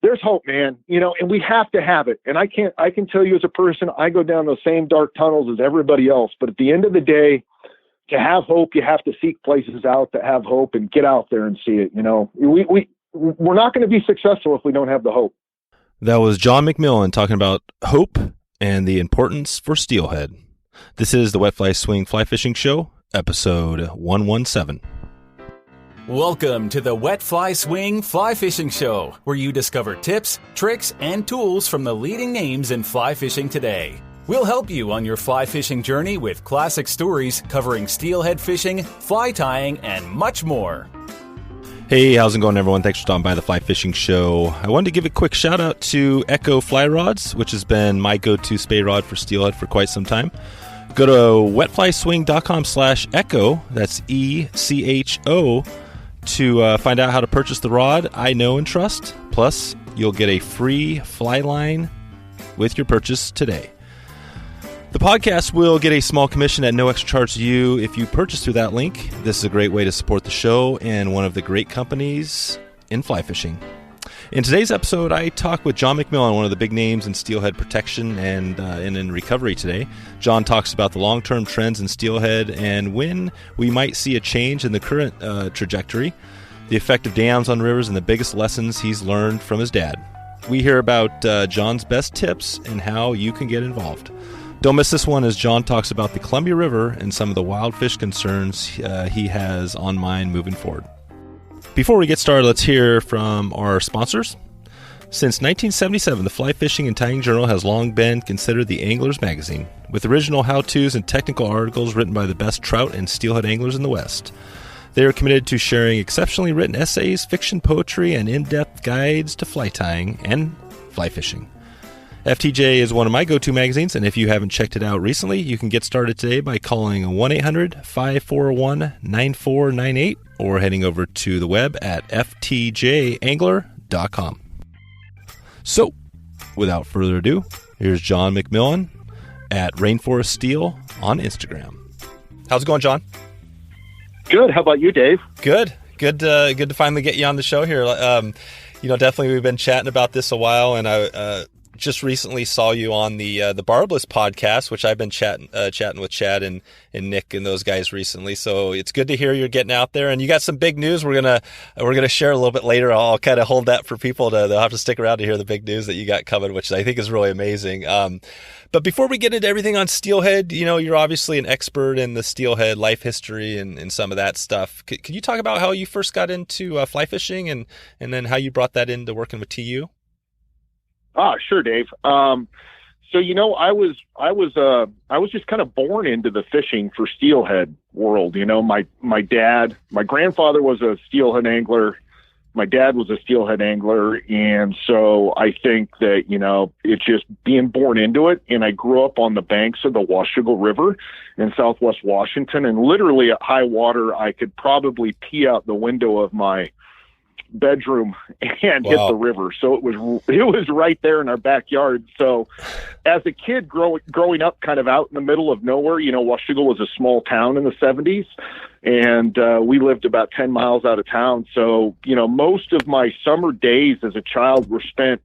there's hope, man, and we have to have it. And I can tell you as a person, I go down those same dark tunnels as everybody else. But at the end of the day, to have hope, you have to seek places out that have hope and get out there and see it. We're not going to be successful if we don't have the hope. That was John McMillan talking about hope and the importance for steelhead. This is the Wet Fly Swing Fly Fishing Show, episode 117. Welcome to the Wet Fly Swing Fly Fishing Show, where you discover tips, tricks, and tools from the leading names in fly fishing today. We'll help you on your fly fishing journey with classic stories covering steelhead fishing, fly tying, and much more. Hey, how's it going, everyone? Thanks for stopping by the Fly Fishing Show. I wanted to give a quick shout out to Echo Fly Rods, which has been my go-to spey rod for steelhead for quite some time. Go to wetflyswing.com/echo, that's ECHO, to find out how to purchase the rod I know and trust. Plus, you'll get a free fly line with your purchase today. The podcast will get a small commission at no extra charge to you if you purchase through that link. This is a great way to support the show and one of the great companies in fly fishing. In today's episode, I talk with John McMillan, one of the big names in steelhead protection and in recovery today. John talks about the long-term trends in steelhead and when we might see a change in the current trajectory, the effect of dams on rivers, and the biggest lessons he's learned from his dad. We hear about John's best tips and how you can get involved. Don't miss this one as John talks about the Columbia River and some of the wild fish concerns he has on mind moving forward. Before we get started, let's hear from our sponsors. Since 1977, the Fly Fishing and Tying Journal has long been considered the angler's magazine, with original how-tos and technical articles written by the best trout and steelhead anglers in the West. They are committed to sharing exceptionally written essays, fiction, poetry, and in-depth guides to fly tying and fly fishing. FTJ is one of my go-to magazines, and if you haven't checked it out recently, you can get started today by calling 1-800-541-9498 or heading over to the web at ftjangler.com. So, without further ado, here's John McMillan at Rainforest Steel on Instagram. How's it going, John? Good. How about you, Dave? Good to finally get you on the show here. Definitely we've been chatting about this a while, and I just recently saw you on the Barbless podcast, which I've been chatting with Chad and Nick and those guys recently. So it's good to hear you're getting out there, and you got some big news. We're gonna share a little bit later. I'll kind of hold that for people they'll have to stick around to hear the big news that you got coming, which I think is really amazing. But before we get into everything on steelhead, you're obviously an expert in the steelhead life history and some of that stuff. Could you talk about how you first got into fly fishing and then how you brought that into working with TU? Sure, Dave. I was just kind of born into the fishing for steelhead world. My grandfather was a steelhead angler. My dad was a steelhead angler. And so I think that, it's just being born into it. And I grew up on the banks of the Washougal River in Southwest Washington. And literally at high water, I could probably pee out the window of my bedroom and hit the river. So it was right there in our backyard. So as a kid growing up kind of out in the middle of nowhere, Washougal was a small town in the 70s, and we lived about 10 miles out of town. So, most of my summer days as a child were spent,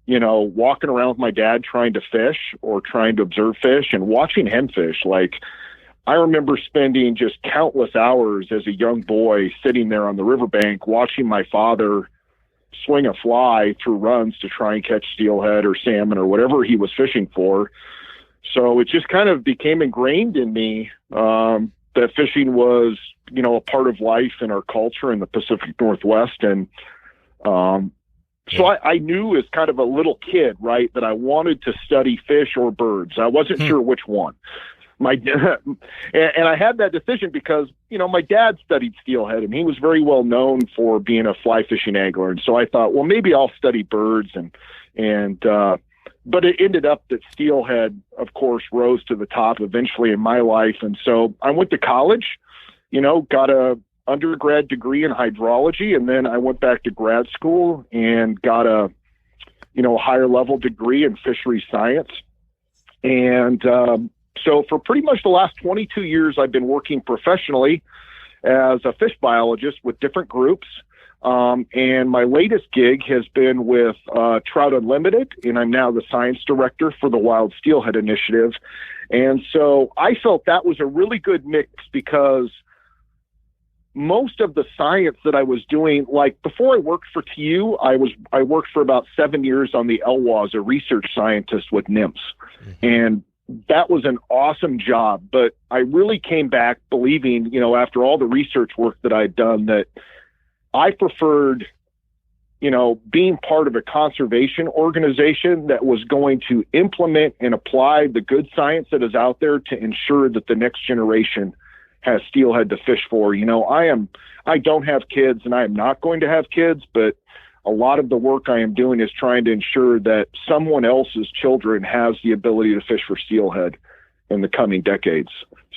walking around with my dad trying to fish or trying to observe fish and watching him fish. Like, I remember spending just countless hours as a young boy sitting there on the riverbank watching my father swing a fly through runs to try and catch steelhead or salmon or whatever he was fishing for. So it just kind of became ingrained in me that fishing was, a part of life in our culture in the Pacific Northwest. And so I knew as kind of a little kid, right, that I wanted to study fish or birds. I wasn't sure which one. And I had that decision because, my dad studied steelhead and he was very well known for being a fly fishing angler. And so I thought, well, maybe I'll study birds but it ended up that steelhead, of course, rose to the top eventually in my life. And so I went to college, got a undergrad degree in hydrology. And then I went back to grad school and got a higher level degree in fisheries science. And, so for pretty much the last 22 years, I've been working professionally as a fish biologist with different groups. And my latest gig has been with Trout Unlimited, and I'm now the science director for the Wild Steelhead Initiative. And so I felt that was a really good mix, because most of the science that I was doing, like before I worked for TU, I worked for about 7 years on the Elwha as a research scientist with nymphs. Mm-hmm. And that was an awesome job. But I really came back believing, after all the research work that I'd done, that I preferred, being part of a conservation organization that was going to implement and apply the good science that is out there to ensure that the next generation has steelhead to fish for. I don't have kids, and I am not going to have kids, but a lot of the work I am doing is trying to ensure that someone else's children has the ability to fish for steelhead in the coming decades.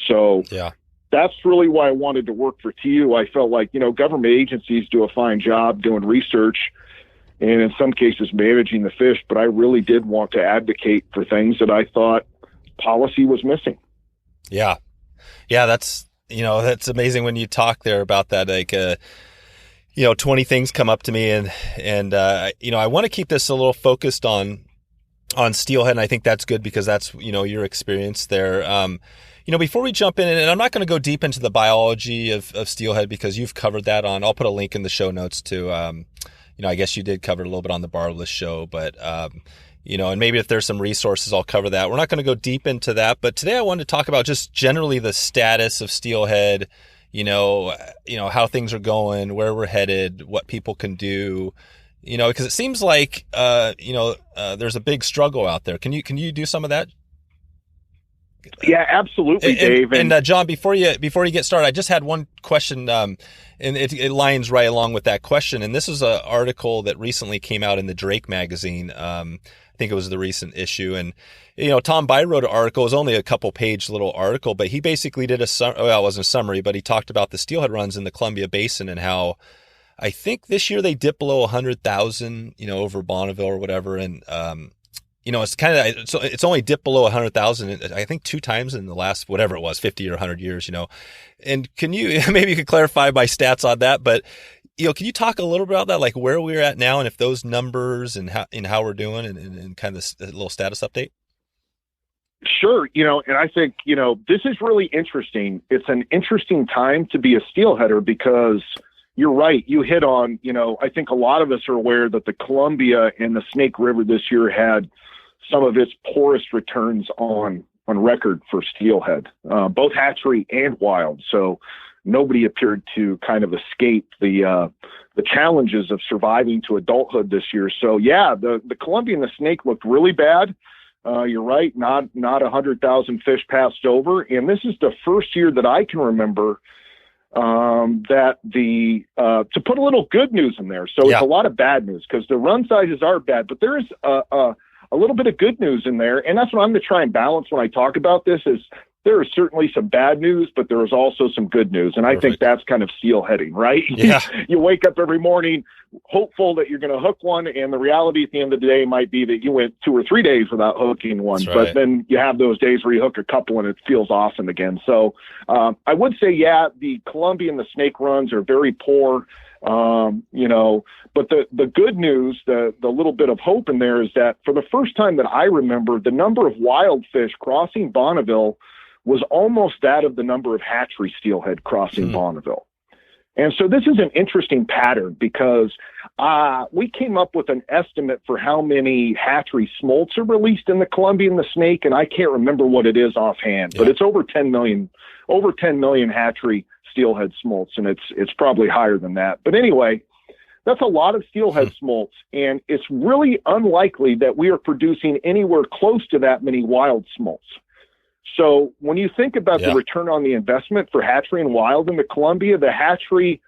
So yeah. That's really why I wanted to work for TU. I felt like, government agencies do a fine job doing research and in some cases managing the fish, but I really did want to advocate for things that I thought policy was missing. Yeah. Yeah. That's amazing when you talk there about that, 20 things come up to me and I want to keep this a little focused on steelhead. And I think that's good because that's, your experience there. Before we jump in, and I'm not going to go deep into the biology of steelhead because you've covered that I'll put a link in the show notes to, I guess you did cover a little bit on the Barbless show, but, and maybe if there's some resources, I'll cover that. We're not going to go deep into that, but today I wanted to talk about just generally the status of steelhead, how things are going, where we're headed, what people can do, because it seems like, there's a big struggle out there. Can you do some of that? Yeah, absolutely, Dave. And John, before you get started, I just had one question, and it lines right along with that question. And this is an article that recently came out in the Drake magazine. I think it was the recent issue. And, Tom By wrote an article. It was only a couple page little article, but he basically did it wasn't a summary, but he talked about the steelhead runs in the Columbia Basin and how I think this year they dipped below 100,000, over Bonneville or whatever. And, it's it's only dipped below 100,000, I think 2 times in the last, whatever it was, 50 or 100 years, and can you, maybe you could clarify my stats on that, but, can you talk a little bit about that, like where we're at now and if those numbers and how we're doing and kind of a little status update? Sure. And I think, this is really interesting. It's an interesting time to be a steelheader because you're right. You hit on, I think a lot of us are aware that the Columbia and the Snake River this year had some of its poorest returns on record for steelhead, both hatchery and wild. So nobody appeared to kind of escape the challenges of surviving to adulthood this year. So yeah, the Columbia and the Snake looked really bad. You're right. Not 100,000 fish passed over. And this is the first year that I can remember that to put a little good news in there. So It's a lot of bad news because the run sizes are bad, but there is a little bit of good news in there. And that's what I'm going to try and balance when I talk about this is there is certainly some bad news, but there is also some good news. And I think that's kind of steelheading, right? Yeah. You wake up every morning hopeful that you're going to hook one. And the reality at the end of the day might be that you went 2 or 3 days without hooking one, but then you have those days where you hook a couple and it feels awesome again. So I would say, the Columbia and the Snake runs are very poor. But the good news, the little bit of hope in there is that for the first time that I remember, the number of wild fish crossing Bonneville was almost that of the number of hatchery steelhead crossing Bonneville. And so this is an interesting pattern because we came up with an estimate for how many hatchery smolts are released in the Columbia and the Snake, and I can't remember what it is offhand, but it's over 10 million hatchery steelhead smolts, and it's probably higher than that. But anyway, that's a lot of steelhead smolts, and it's really unlikely that we are producing anywhere close to that many wild smolts. So when you think about the return on the investment for hatchery and wild in the Columbia, the hatchery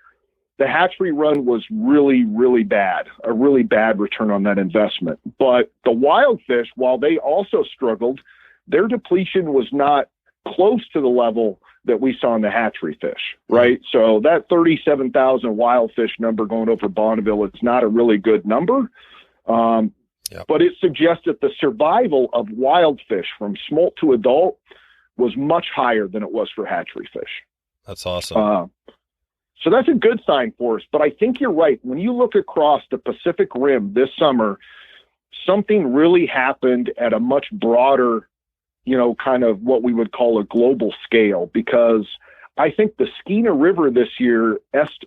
run was really, really bad, a really bad return on that investment. But the wild fish, while they also struggled, their depletion was not close to the level that we saw in the hatchery fish, right? So that 37,000 wild fish number going over Bonneville, it's not a really good number. But it suggests that the survival of wild fish from smolt to adult was much higher than it was for hatchery fish. That's awesome. So that's a good sign for us. But I think you're right. When you look across the Pacific Rim this summer, something really happened at a much broader, kind of what we would call a global scale, because I think the Skeena River this year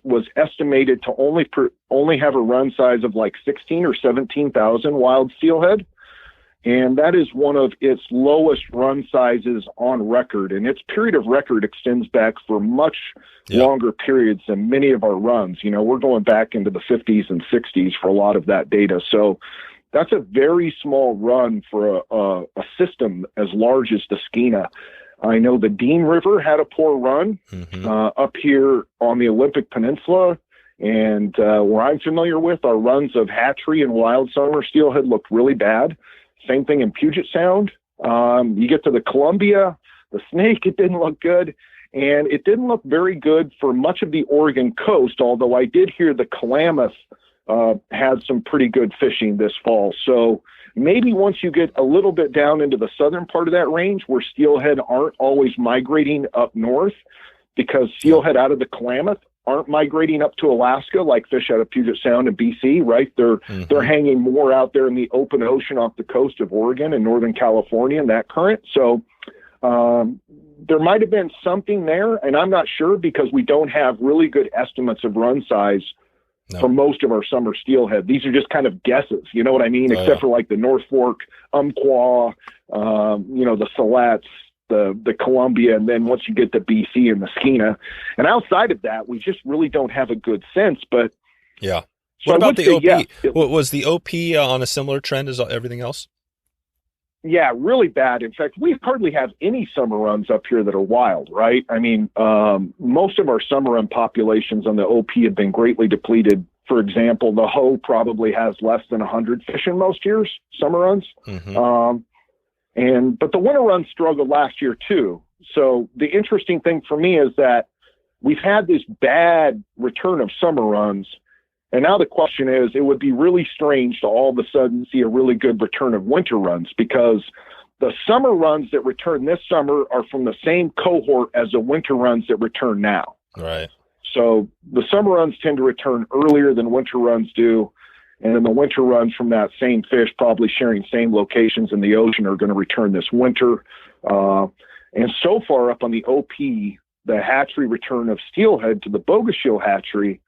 was estimated to only have a run size of like 16 or 17,000 wild steelhead. And that is one of its lowest run sizes on record. And its period of record extends back for much longer periods than many of our runs. We're going back into the 50s and 60s for a lot of that data. So that's a very small run for a system as large as the Skeena. I know the Dean River had a poor run up here on the Olympic Peninsula. And where I'm familiar with, our runs of hatchery and wild summer steelhead looked really bad. Same thing in Puget Sound. You get to the Columbia, the Snake, it didn't look good. And it didn't look very good for much of the Oregon coast, although I did hear the Klamath had some pretty good fishing this fall. So maybe once you get a little bit down into the southern part of that range where steelhead aren't always migrating up north, because steelhead out of the Klamath aren't migrating up to Alaska like fish out of Puget Sound and BC, right? They're hanging more out there in the open ocean off the coast of Oregon and Northern California in that current. So there might have been something there, and I'm not sure because we don't have really good estimates of run size for most of our summer steelhead. These are just kind of guesses, you know what I mean? Except for like the North Fork, Umpqua, the Silettes, the Columbia, and then once you get to BC and the Skeena. And outside of that, we just really don't have a good sense. But yeah. So what about the OP? Was the OP on a similar trend as everything else? Yeah, really bad. In fact, we hardly have any summer runs up here that are wild, right? I mean, most of our summer run populations on the OP have been greatly depleted. For example, the Hoh probably has less than 100 fish in most years, summer runs. But the winter run struggled last year too. So the interesting thing for me is that we've had this bad return of summer runs. And now the question is, it would be really strange to all of a sudden see a really good return of winter runs, because the summer runs that return this summer are from the same cohort as the winter runs that return now. Right. So the summer runs tend to return earlier than winter runs do. And then the winter runs from that same fish, probably sharing same locations in the ocean, are going to return this winter. And so far up on the OP, the hatchery return of steelhead to the bogus shield hatchery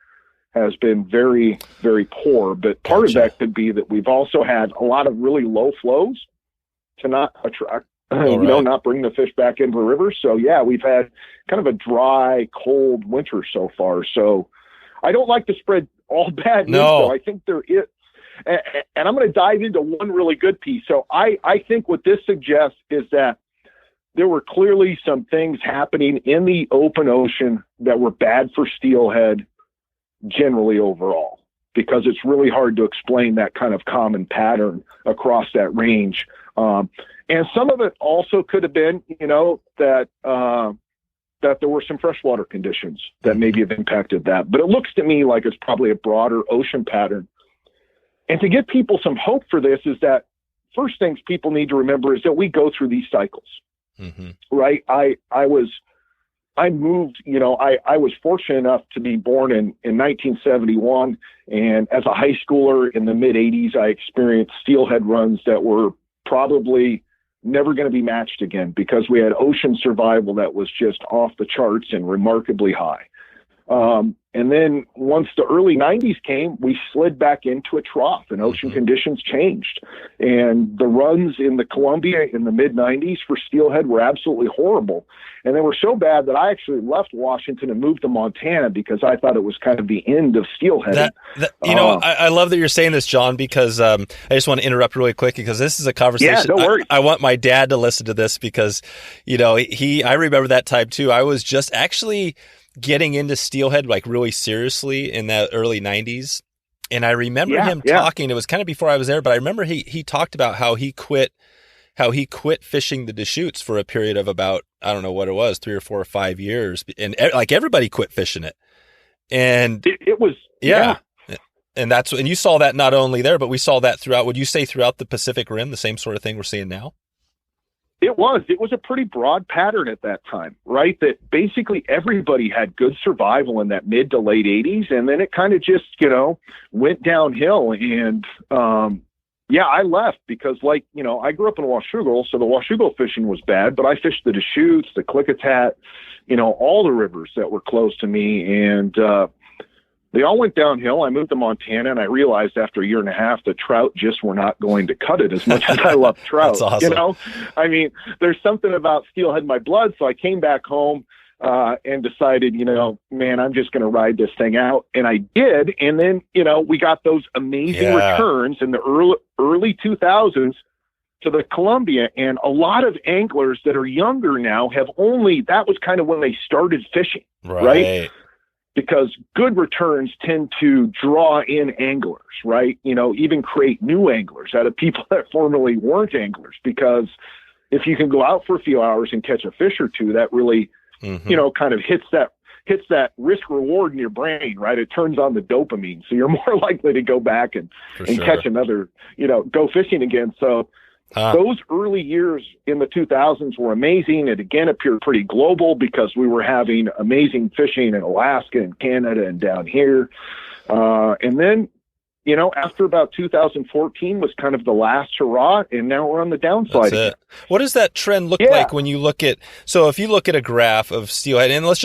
has been very, very poor. But part of that could be that we've also had a lot of really low flows to not attract, not bring the fish back into the river. So yeah, we've had kind of a dry, cold winter so far. So I don't like to spread all bad news, though. I think there is, and I'm going to dive into one really good piece. So I think what this suggests is that there were clearly some things happening in the open ocean that were bad for steelhead generally overall, because it's really hard to explain that kind of common pattern across that range. And some of it also could have been, that there were some freshwater conditions that maybe have impacted that. But it looks to me like it's probably a broader ocean pattern. And to give people some hope for this is that first things people need to remember is that we go through these cycles, right? I moved, I was fortunate enough to be born in 1971. And as a high schooler in the mid 80s, I experienced steelhead runs that were probably never going to be matched again, because we had ocean survival that was just off the charts and remarkably high. And then once the early 90s came, we slid back into a trough and ocean conditions changed. And the runs in the Columbia in the mid 90s for steelhead were absolutely horrible. And they were so bad that I actually left Washington and moved to Montana because I thought it was kind of the end of steelhead. I love that you're saying this, John, because I just want to interrupt really quick, because this is a conversation. Yeah, don't worry. I want my dad to listen to this because, I remember that time too. I was just actually getting into steelhead like really seriously in that early 90s. And I remember him talking, it was kind of before I was there, but I remember he talked about how he quit fishing the Deschutes for a period of about, I don't know what it was, 3 or 4 or 5 years. And like everybody quit fishing it. And it was, And and you saw that not only there, but we saw that throughout, would you say throughout the Pacific Rim, the same sort of thing we're seeing now? It was a pretty broad pattern at that time, right? That basically everybody had good survival in that mid to late 80s. And then it kind of just, went downhill. And, I left because I grew up in Washougal. So the Washougal fishing was bad, but I fished the Deschutes, the Klickitat, all the rivers that were close to me. And, they all went downhill. I moved to Montana, and I realized after a year and a half that trout just were not going to cut it as much as I love trout. That's awesome. There's something about steelhead in my blood. So I came back home and decided, man, I'm just going to ride this thing out. And I did. And then, we got those amazing returns in the early 2000s to the Columbia. And a lot of anglers that are younger now that was kind of when they started fishing, right? Because good returns tend to draw in anglers, right? Even create new anglers out of people that formerly weren't anglers. Because if you can go out for a few hours and catch a fish or two, that really, kind of hits that risk reward in your brain, right? It turns on the dopamine. So you're more likely to go back and catch another, go fishing again. So those early years in the 2000s were amazing. It again appeared pretty global because we were having amazing fishing in Alaska and Canada and down here. And then, after about 2014 was kind of the last hurrah, and now we're on the downside. That's it. What does that trend look like when you look at, so if you look at a graph of steelhead, and let's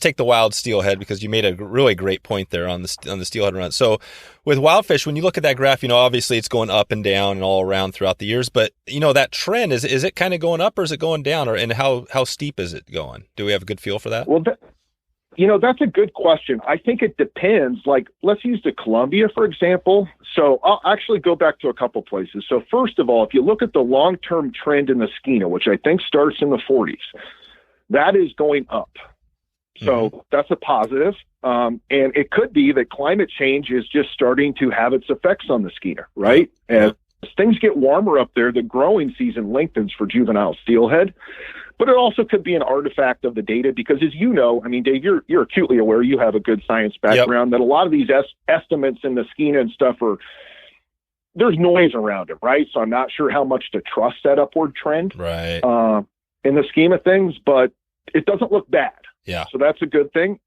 take the wild steelhead, because you made a really great point there on the steelhead run. So with wild fish, when you look at that graph, obviously it's going up and down and all around throughout the years, but that trend, is it kind of going up or is it going down, and how steep is it going? Do we have a good feel for that? Well, that's a good question. I think it depends. Like, let's use the Columbia, for example. So I'll actually go back to a couple places. So first of all, if you look at the long-term trend in the Skeena, which I think starts in the 40s, that is going up. So that's a positive. And it could be that climate change is just starting to have its effects on the Skeena, right? As things get warmer up there, the growing season lengthens for juvenile steelhead. But it also could be an artifact of the data because, as you know, Dave, you're acutely aware, you have a good science background, that a lot of these estimates in the Skeena and stuff there's noise around it, right? So I'm not sure how much to trust that upward trend in the scheme of things, but it doesn't look bad. Yeah. So that's a good thing.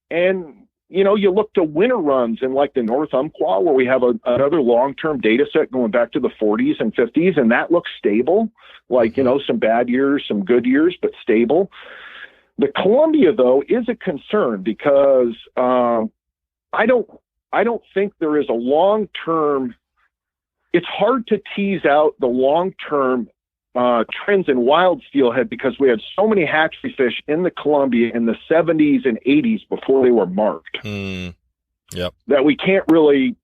And, you look to winter runs in like the North Umpqua, where we have another long-term data set going back to the 40s and 50s, and that looks stable. Like, some bad years, some good years, but stable. The Columbia, though, is a concern because I don't think there is a long-term. It's hard to tease out the long-term trends in wild steelhead because we had so many hatchery fish in the Columbia in the 70s and 80s before they were marked. That we can't really,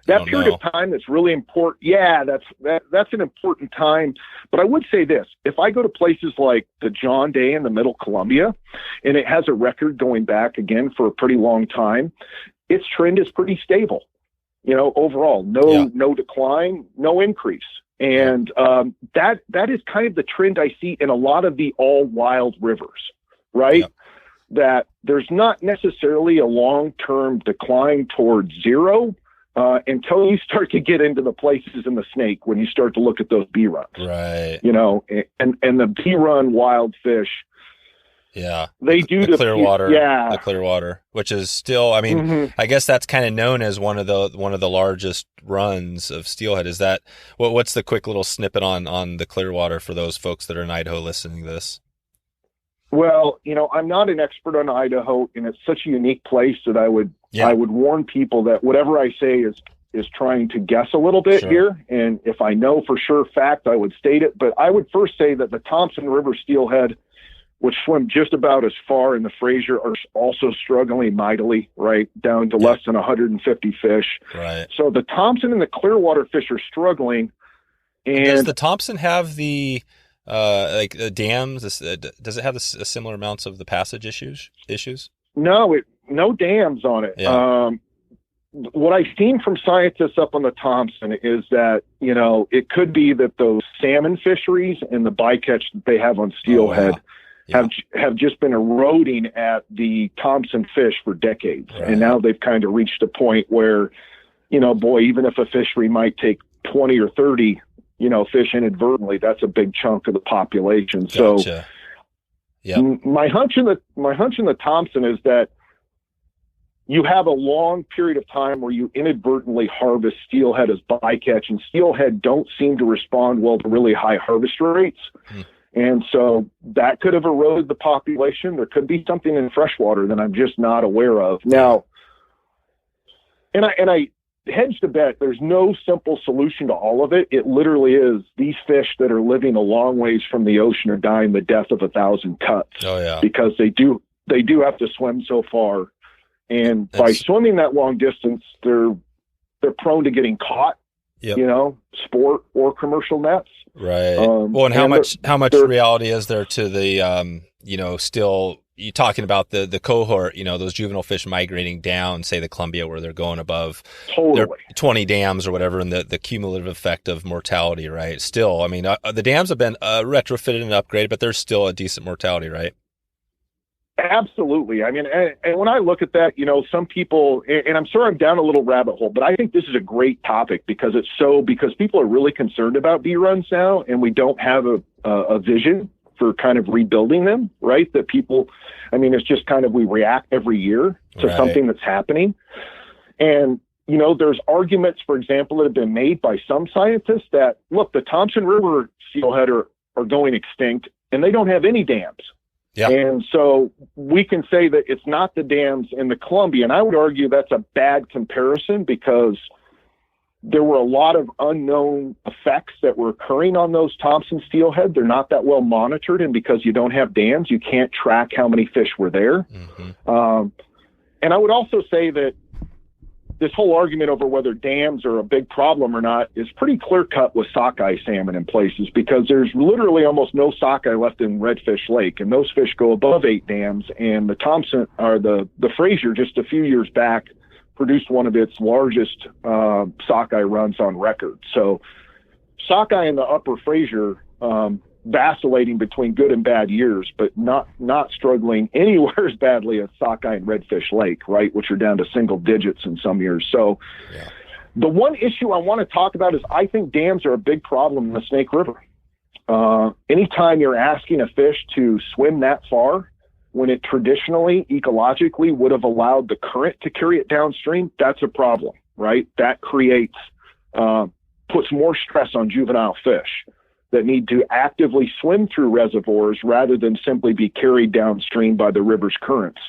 that period of time that's really important. Yeah, that's an important time. But I would say this, if I go to places like the John Day in the Middle Columbia, and it has a record going back again for a pretty long time, its trend is pretty stable. Overall, no decline, no increase. And that is kind of the trend I see in a lot of the all wild rivers, right? That there's not necessarily a long-term decline towards zero until you start to get into the places in the Snake, when you start to look at those B runs, right? And the B run wild fish. Yeah, they do the Clearwater. The Clearwater, which is still, I guess that's kind of known as one of the largest runs of steelhead. Is that what's the quick little snippet on the Clearwater for those folks that are in Idaho listening to this? Well, I'm not an expert on Idaho, and it's such a unique place that I would warn people that whatever I say is trying to guess a little bit here. And if I know for sure fact, I would state it. But I would first say that the Thompson River steelhead, which swim just about as far in the Fraser, are also struggling mightily, right, down to less than 150 fish. Right. So the Thompson and the Clearwater fish are struggling. And does the Thompson have the dams? Does it have similar amounts of the passage issues? No, no dams on it. Yeah. What I've seen from scientists up on the Thompson is that, it could be that those salmon fisheries and the bycatch that they have on steelhead have just been eroding at the Thompson fish for decades. Right. And now they've kind of reached a point where, even if a fishery might take 20 or 30, fish inadvertently, that's a big chunk of the population. Gotcha. So Yep. my hunch in the Thompson is that you have a long period of time where you inadvertently harvest steelhead as bycatch, and steelhead don't seem to respond well to really high harvest rates. And so that could have eroded the population. There could be something in freshwater that I'm just not aware of. Now, and I hedge to bet there's no simple solution to all of it. It literally is these fish that are living a long ways from the ocean are dying the death of 1,000 cuts. Oh, yeah. Because they do have to swim so far. And by swimming that long distance, they're prone to getting caught, sport or commercial nets. Right. Well, and how much reality is there to the, still you talking about the cohort, those juvenile fish migrating down, say the Columbia, where they're going above their 20 dams or whatever, and the cumulative effect of mortality, right? Still, I mean, the dams have been retrofitted and upgraded, but there's still a decent mortality, right? Absolutely. I mean, and when I look at that, some people, and I'm sorry I'm down a little rabbit hole, but I think this is a great topic because because people are really concerned about bee runs now, and we don't have a vision for kind of rebuilding them, right? That people, it's just kind of, we react every year to something that's happening. And, there's arguments, for example, that have been made by some scientists that, look, the Thompson River steelhead are going extinct and they don't have any dams. Yeah. And so we can say that it's not the dams in the Columbia. And I would argue that's a bad comparison because there were a lot of unknown effects that were occurring on those Thompson steelhead. They're not that well monitored. And because you don't have dams, you can't track how many fish were there. Mm-hmm. And I would also say that this whole argument over whether dams are a big problem or not is pretty clear cut with sockeye salmon in places because there's literally almost no sockeye left in Redfish Lake. And those fish go above 8 dams. And the Thompson or the Fraser just a few years back produced one of its largest sockeye runs on record. So sockeye in the upper Fraser, vacillating between good and bad years, but not struggling anywhere as badly as sockeye and Redfish Lake, right, which are down to single digits in some years. So the one issue I want to talk about is I think dams are a big problem in the Snake River. Anytime you're asking a fish to swim that far, when it traditionally, ecologically would have allowed the current to carry it downstream, that's a problem, right? That creates, puts more stress on juvenile fish that need to actively swim through reservoirs rather than simply be carried downstream by the river's currents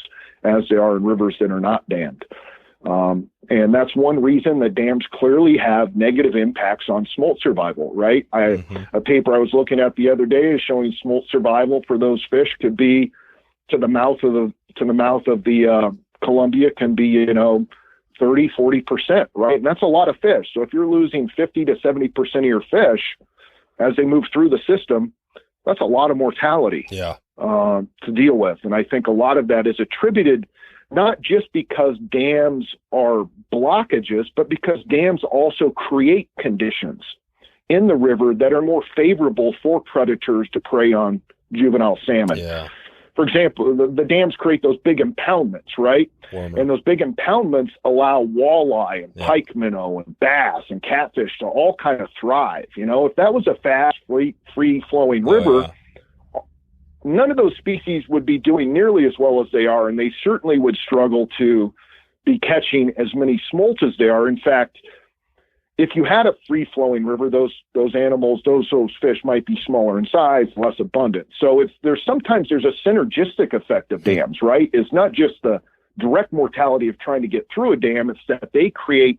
as they are in rivers that are not dammed. And that's one reason that dams clearly have negative impacts on smolt survival, right? A paper I was looking at the other day is showing smolt survival for those fish could be to the mouth of the Columbia can be, 30-40%, right? And that's a lot of fish. So if you're losing 50 to 70% of your fish as they move through the system, that's a lot of mortality to deal with. And I think a lot of that is attributed not just because dams are blockages, but because dams also create conditions in the river that are more favorable for predators to prey on juvenile salmon. Yeah. For example, the dams create those big impoundments, right? And those big impoundments allow walleye and pike minnow and bass and catfish to all kind of thrive. If that was a fast, free-flowing river, none of those species would be doing nearly as well as they are, and they certainly would struggle to be catching as many smolt as they are. In fact, if you had a free-flowing river, those animals, those fish might be smaller in size, less abundant. So there's a synergistic effect of dams, right? It's not just the direct mortality of trying to get through a dam, it's that they create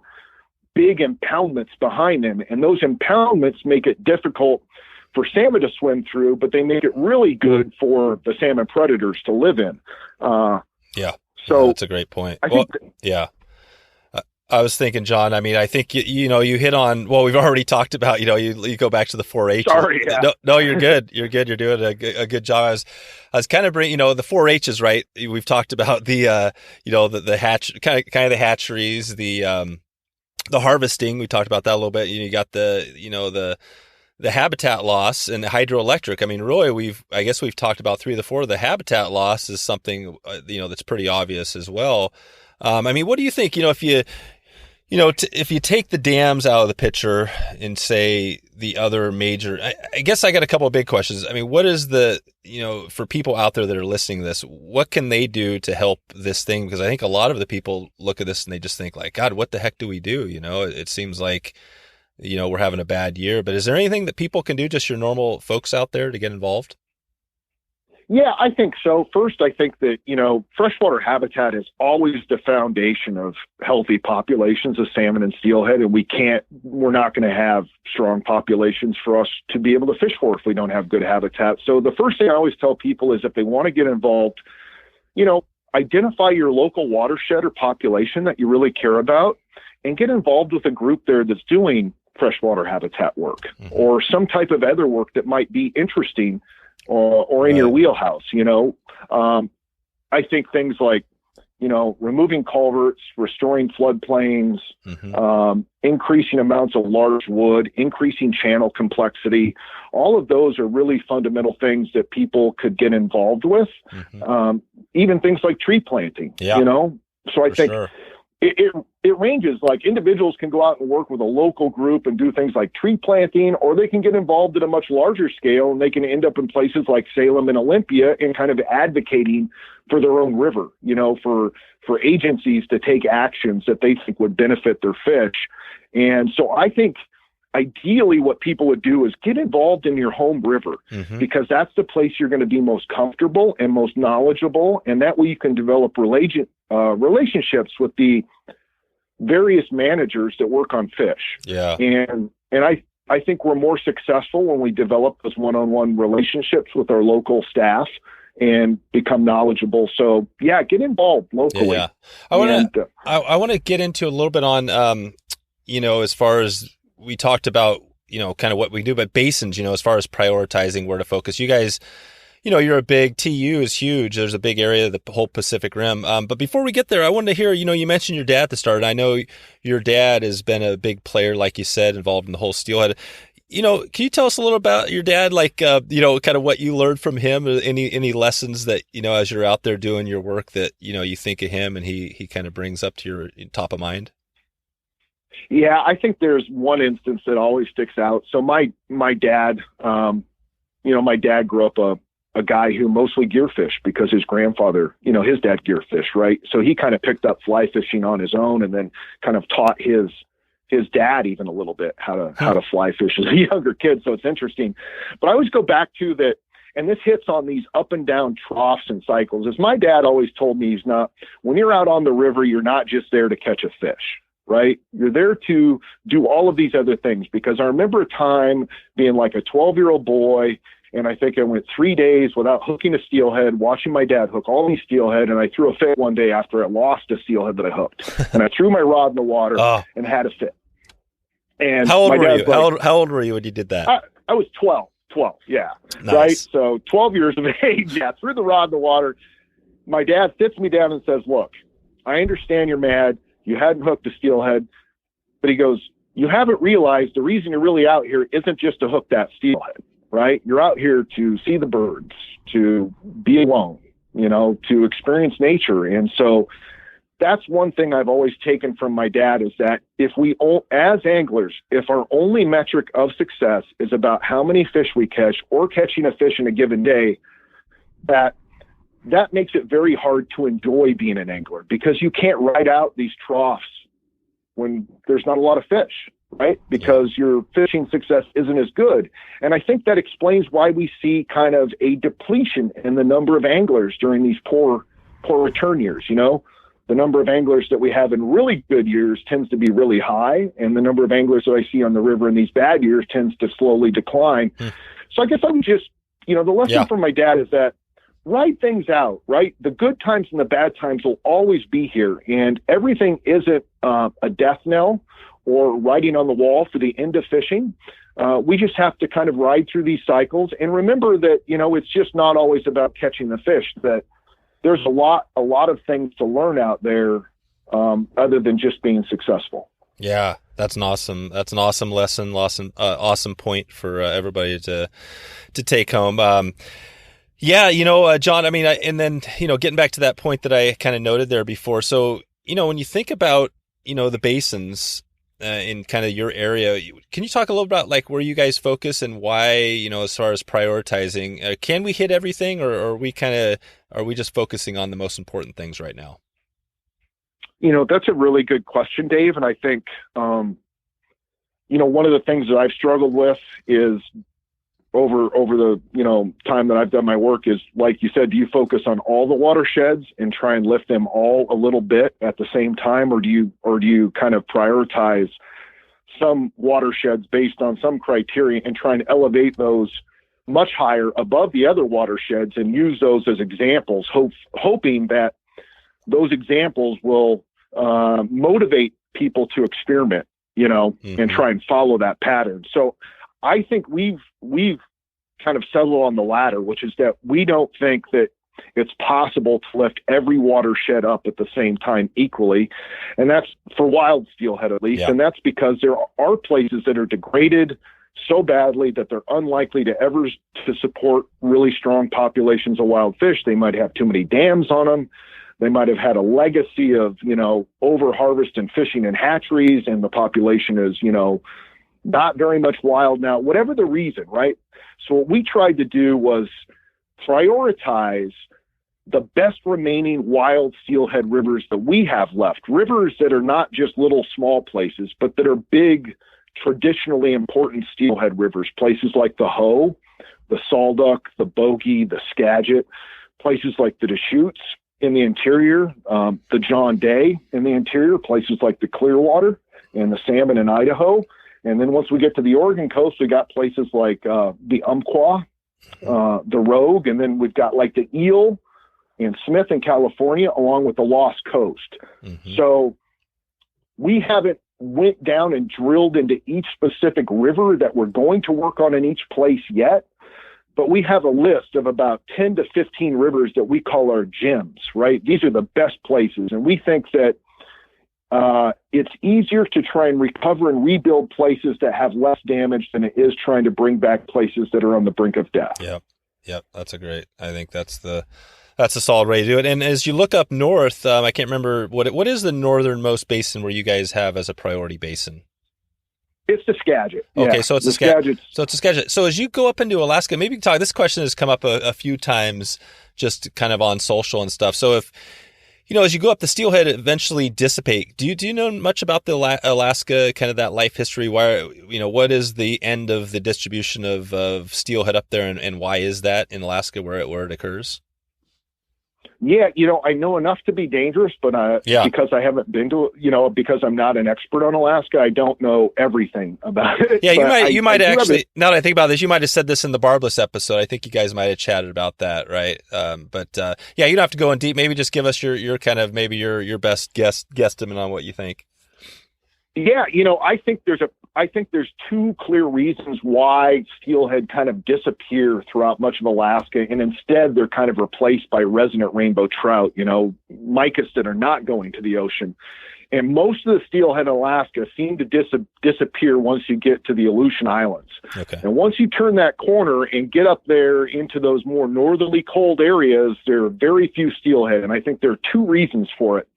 big impoundments behind them, and those impoundments make it difficult for salmon to swim through, but they make it really good for the salmon predators to live in. So that's a great point. I was thinking, John, I think, you hit on, well, we've already talked about, you go back to the 4-H. Sorry. Yeah. No, you're good. You're good. You're doing a good job. I was kind of bringing, the 4-H's, right? We've talked about the hatch, kind of the hatcheries, the harvesting. We talked about that a little bit. You got the habitat loss and the hydroelectric. Really, we've talked about 3 of the 4. The habitat loss is something, that's pretty obvious as well. What do you think, if you take the dams out of the picture and say the other major, I guess I got a couple of big questions. I mean, what is for people out there that are listening to this, what can they do to help this thing? Because I think a lot of the people look at this and they just think like, God, what the heck do we do? It seems like, we're having a bad year, but is there anything that people can do, just your normal folks out there, to get involved? Yeah, I think so. First, I think that, freshwater habitat is always the foundation of healthy populations of salmon and steelhead, and we're not going to have strong populations for us to be able to fish for if we don't have good habitat. So the first thing I always tell people is, if they want to get involved, identify your local watershed or population that you really care about and get involved with a group there that's doing freshwater habitat work or some type of other work that might be interesting or in your wheelhouse. I think things like, removing culverts, restoring floodplains, increasing amounts of large wood, increasing channel complexity, all of those are really fundamental things that people could get involved with. Even things like tree planting, So I think it ranges. Like, individuals can go out and work with a local group and do things like tree planting, or they can get involved at a much larger scale, and they can end up in places like Salem and Olympia and kind of advocating for their own river, for agencies to take actions that they think would benefit their fish. And so I think ideally what people would do is get involved in your home river, because that's the place you're going to be most comfortable and most knowledgeable. And that way you can develop relationships with the various managers that work on fish. Yeah. And I think we're more successful when we develop those one-on-one relationships with our local staff and become knowledgeable. So get involved locally. Yeah. I want to get into a little bit on, as far as we talked about, kind of what we do, but basins, as far as prioritizing where to focus. You guys, you're a big, TU is huge. There's a big area of the whole Pacific Rim. But before we get there, I wanted to hear, you mentioned your dad at the start. I know your dad has been a big player, like you said, involved in the whole steelhead. Can you tell us a little about your dad, like, kind of what you learned from him, or any lessons that, as you're out there doing your work that, you think of him and he kind of brings up to your top of mind? Yeah, I think there's one instance that always sticks out. So my dad, my dad grew up a guy who mostly gear fished because his grandfather, his dad gear fished, right? So he kind of picked up fly fishing on his own and then kind of taught his dad even a little bit how to fly fish as a younger kid. So it's interesting. But I always go back to that, and this hits on these up and down troughs and cycles. As my dad always told me, when you're out on the river, you're not just there to catch a fish, right? You're there to do all of these other things. Because I remember a time being like a 12-year-old boy, and I think I went 3 days without hooking a steelhead, watching my dad hook all these steelhead, and I threw a fit one day after I lost a steelhead that I hooked. And I threw my rod in the water and had a fit. And how old were you? How old were you when you did that? I was 12, yeah. Nice. Right? So 12 years of age, threw the rod in the water. My dad sits me down and says, look, I understand you're mad. You hadn't hooked a steelhead. But he goes, you haven't realized the reason you're really out here isn't just to hook that steelhead, right? You're out here to see the birds, to be alone, to experience nature. And so that's one thing I've always taken from my dad, is that as anglers, if our only metric of success is about how many fish we catch or catching a fish in a given day, that makes it very hard to enjoy being an angler, because you can't ride out these troughs when there's not a lot of fish, right? Because your fishing success isn't as good. And I think that explains why we see kind of a depletion in the number of anglers during these poor return years. The number of anglers that we have in really good years tends to be really high, and the number of anglers that I see on the river in these bad years tends to slowly decline. So I guess I would just, the lesson from my dad is that ride things out, right? The good times and the bad times will always be here, and everything isn't a death knell or writing on the wall for the end of fishing. We just have to kind of ride through these cycles and remember that, it's just not always about catching the fish, that there's a lot of things to learn out there other than just being successful. Yeah, that's an awesome lesson, awesome point for everybody to take home. John, I mean, and then, getting back to that point that I kind of noted there before. So, when you think about, the basins, in kind of your area. Can you talk a little about like where you guys focus and why, as far as prioritizing, can we hit everything, or are we just focusing on the most important things right now? That's a really good question, Dave. And I think, one of the things that I've struggled with is over the, time that I've done my work is, like you said, do you focus on all the watersheds and try and lift them all a little bit at the same time? Or do you kind of prioritize some watersheds based on some criteria and try and elevate those much higher above the other watersheds and use those as examples, hoping that those examples will motivate people to experiment, and try and follow that pattern. So I think we've kind of settled on the latter, which is that we don't think that it's possible to lift every watershed up at the same time equally. And that's for wild steelhead, at least. Yeah. And that's because there are places that are degraded so badly that they're unlikely to ever to support really strong populations of wild fish. They might have too many dams on them. They might have had a legacy of, over harvest and fishing in hatcheries, and the population is, not very much wild now, whatever the reason, right? So what we tried to do was prioritize the best remaining wild steelhead rivers that we have left, rivers that are not just little small places, but that are big, traditionally important steelhead rivers, places like the Hoe, the Salduck, the Bogey, the Skagit, places like the Deschutes in the interior, the John Day in the interior, places like the Clearwater and the Salmon in Idaho. And then once we get to the Oregon coast, we got places like the Umpqua, the Rogue, and then we've got like the Eel and Smith in California, along with the Lost Coast. Mm-hmm. So we haven't went down and drilled into each specific river that we're going to work on in each place yet, but we have a list of about 10 to 15 rivers that we call our gems, right? These are the best places. And we think that it's easier to try and recover and rebuild places that have less damage than it is trying to bring back places that are on the brink of death. Yep. I think that's a solid way to do it. And as you look up north, I can't remember what is the northernmost basin where you guys have as a priority basin? It's the Skagit. Okay, yeah, so it's the Skagit. So it's the Skagit. So as you go up into Alaska, maybe you can talk. This question has come up a few times, just kind of on social and stuff. So if as you go up, the steelhead eventually dissipate. Do you know much about the Alaska, kind of that life history? Why, what is the end of the distribution of steelhead up there, and why is that in Alaska where it occurs? Yeah, I know enough to be dangerous, but because I haven't been to, because I'm not an expert on Alaska, I don't know everything about it. Yeah, you might actually, now that I think about this, you might have said this in the Barbless episode. I think you guys might have chatted about that, right? But you don't have to go in deep. Maybe just give us your kind of, maybe your best guesstimate on what you think. Yeah, I think there's two clear reasons why steelhead kind of disappear throughout much of Alaska, and instead they're kind of replaced by resident rainbow trout, micas that are not going to the ocean. And most of the steelhead in Alaska seem to disappear once you get to the Aleutian Islands. Okay. And once you turn that corner and get up there into those more northerly cold areas, there are very few steelhead, and I think there are two reasons for it.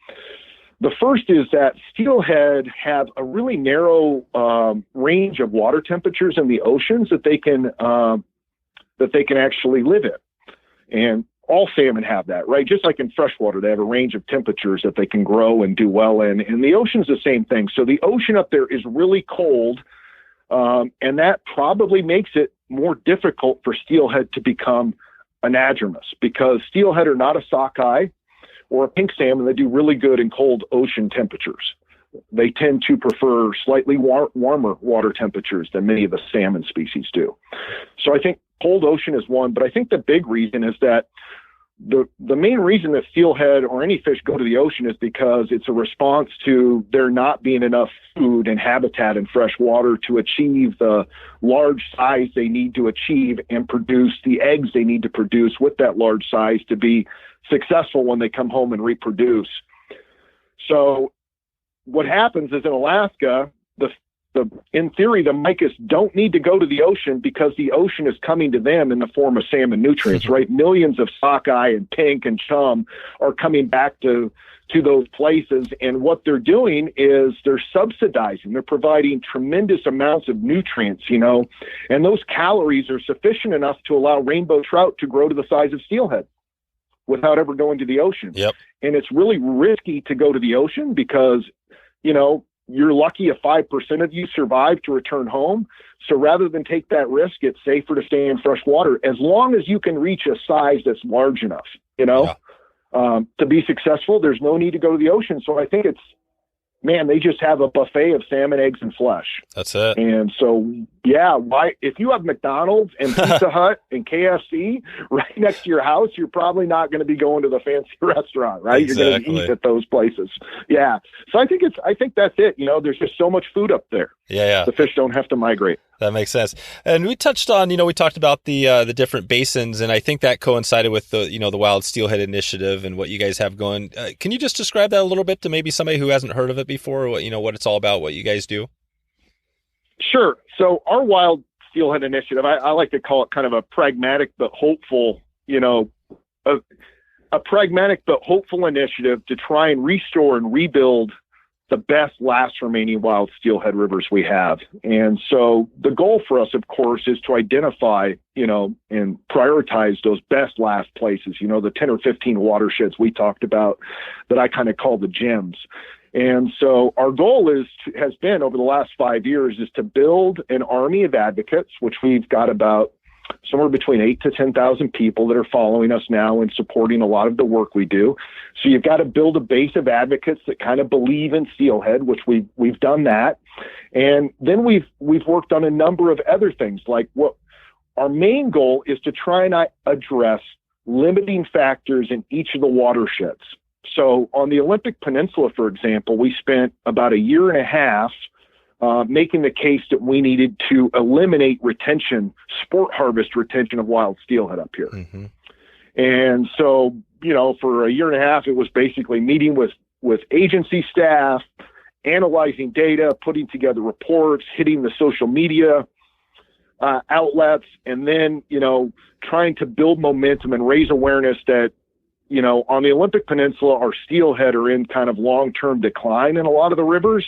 The first is that steelhead have a really narrow range of water temperatures in the oceans that they can actually live in, and all salmon have that, right? Just like in freshwater, they have a range of temperatures that they can grow and do well in. And the ocean's the same thing. So the ocean up there is really cold, and that probably makes it more difficult for steelhead to become anadromous, because steelhead are not a sockeye or a pink salmon that do really good in cold ocean temperatures. They tend to prefer slightly warmer water temperatures than many of the salmon species do. So I think cold ocean is one, but I think the big reason is that the main reason that steelhead or any fish go to the ocean is because it's a response to there not being enough food and habitat in fresh water to achieve the large size they need to achieve and produce the eggs they need to produce with that large size to be successful when they come home and reproduce. So what happens is in Alaska, the in theory, the micas don't need to go to the ocean because the ocean is coming to them in the form of salmon nutrients, right? Millions of sockeye and pink and chum are coming back to those places. And what they're doing is they're subsidizing. They're providing tremendous amounts of nutrients, and those calories are sufficient enough to allow rainbow trout to grow to the size of steelhead without ever going to the ocean. Yep. And it's really risky to go to the ocean because, you're lucky if 5% of you survive to return home. So rather than take that risk, it's safer to stay in fresh water as long as you can reach a size that's large enough, to be successful. There's no need to go to the ocean. So I think they just have a buffet of salmon, eggs, and flesh. That's it. And so, why, if you have McDonald's and Pizza Hut and KFC right next to your house, you're probably not going to be going to the fancy restaurant, right? Exactly. You're going to eat at those places. Yeah. So I think that's it. There's just so much food up there. Yeah. The fish don't have to migrate. That makes sense. And we touched on, we talked about the different basins, and I think that coincided with the Wild Steelhead Initiative and what you guys have going. Can you just describe that a little bit to maybe somebody who hasn't heard of it before, what it's all about, what you guys do? Sure. So our Wild Steelhead Initiative, I like to call it kind of a pragmatic but hopeful, a pragmatic but hopeful initiative to try and restore and rebuild the best last remaining wild steelhead rivers we have. And so the goal for us, of course, is to identify, and prioritize those best last places, the 10 or 15 watersheds we talked about that I kind of call the gems. And so our goal has been over the last 5 years is to build an army of advocates, which we've got about somewhere between 8,000 to 10,000 people that are following us now and supporting a lot of the work we do. So you've got to build a base of advocates that kind of believe in steelhead, which we've done that. And then we've worked on a number of other things, like what our main goal is to try and address limiting factors in each of the watersheds. So on the Olympic Peninsula, for example, we spent about a year and a half making the case that we needed to eliminate sport harvest retention of wild steelhead up here. Mm-hmm. And so, for a year and a half, it was basically meeting with agency staff, analyzing data, putting together reports, hitting the social media outlets, and then, trying to build momentum and raise awareness that, on the Olympic Peninsula, our steelhead are in kind of long-term decline in a lot of the rivers.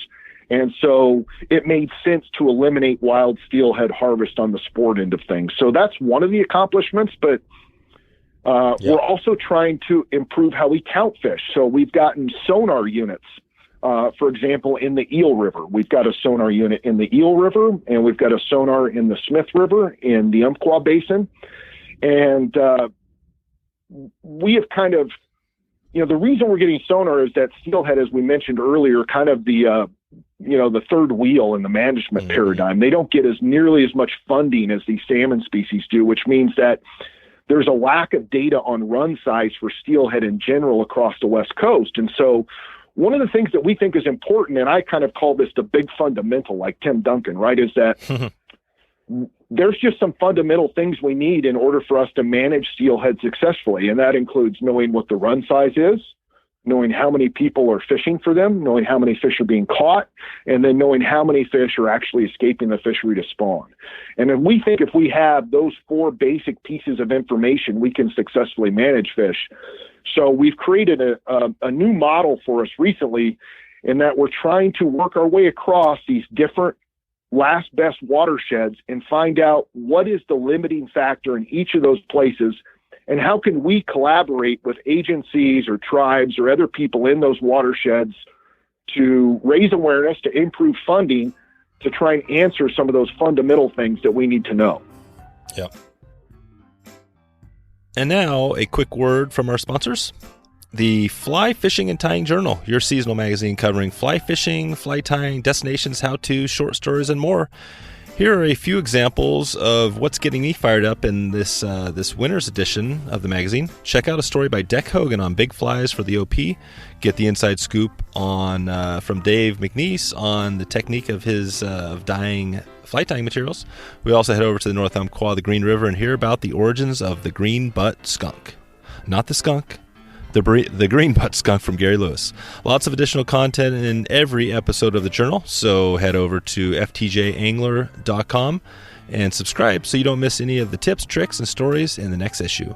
And so it made sense to eliminate wild steelhead harvest on the sport end of things. So that's one of the accomplishments, but we're also trying to improve how we count fish. So we've gotten sonar units, for example, in the Eel River. We've got a sonar unit in the Eel River, and we've got a sonar in the Smith River in the Umpqua Basin. And we have kind of, the reason we're getting sonar is that steelhead, as we mentioned earlier, kind of the third wheel in the management paradigm. They don't get nearly as much funding as these salmon species do, which means that there's a lack of data on run size for steelhead in general across the West Coast. And so one of the things that we think is important, and I kind of call this the big fundamental, like Tim Duncan, right, is that there's just some fundamental things we need in order for us to manage steelhead successfully. And that includes knowing what the run size is, knowing how many people are fishing for them, knowing how many fish are being caught, and then knowing how many fish are actually escaping the fishery to spawn. And then we think if we have those four basic pieces of information, we can successfully manage fish. So we've created a new model for us recently in that we're trying to work our way across these different last best watersheds and find out what is the limiting factor in each of those places. And how can we collaborate with agencies or tribes or other people in those watersheds to raise awareness, to improve funding, to try and answer some of those fundamental things that we need to know? Yep. And now a quick word from our sponsors. The Fly Fishing and Tying Journal, your seasonal magazine covering fly fishing, fly tying, destinations, how-to, short stories, and more. Here are a few examples of what's getting me fired up in this winter's edition of the magazine. Check out a story by Deck Hogan on big flies for the OP. Get the inside scoop on from Dave McNeese on the technique of his dyeing fly tying materials. We also head over to the North Umpqua, the Green River, and hear about the origins of the green butt skunk. Not the skunk, The Green Butt Skunk from Gary Lewis. Lots of additional content in every episode of the journal, so head over to ftjangler.com and subscribe so you don't miss any of the tips, tricks, and stories in the next issue.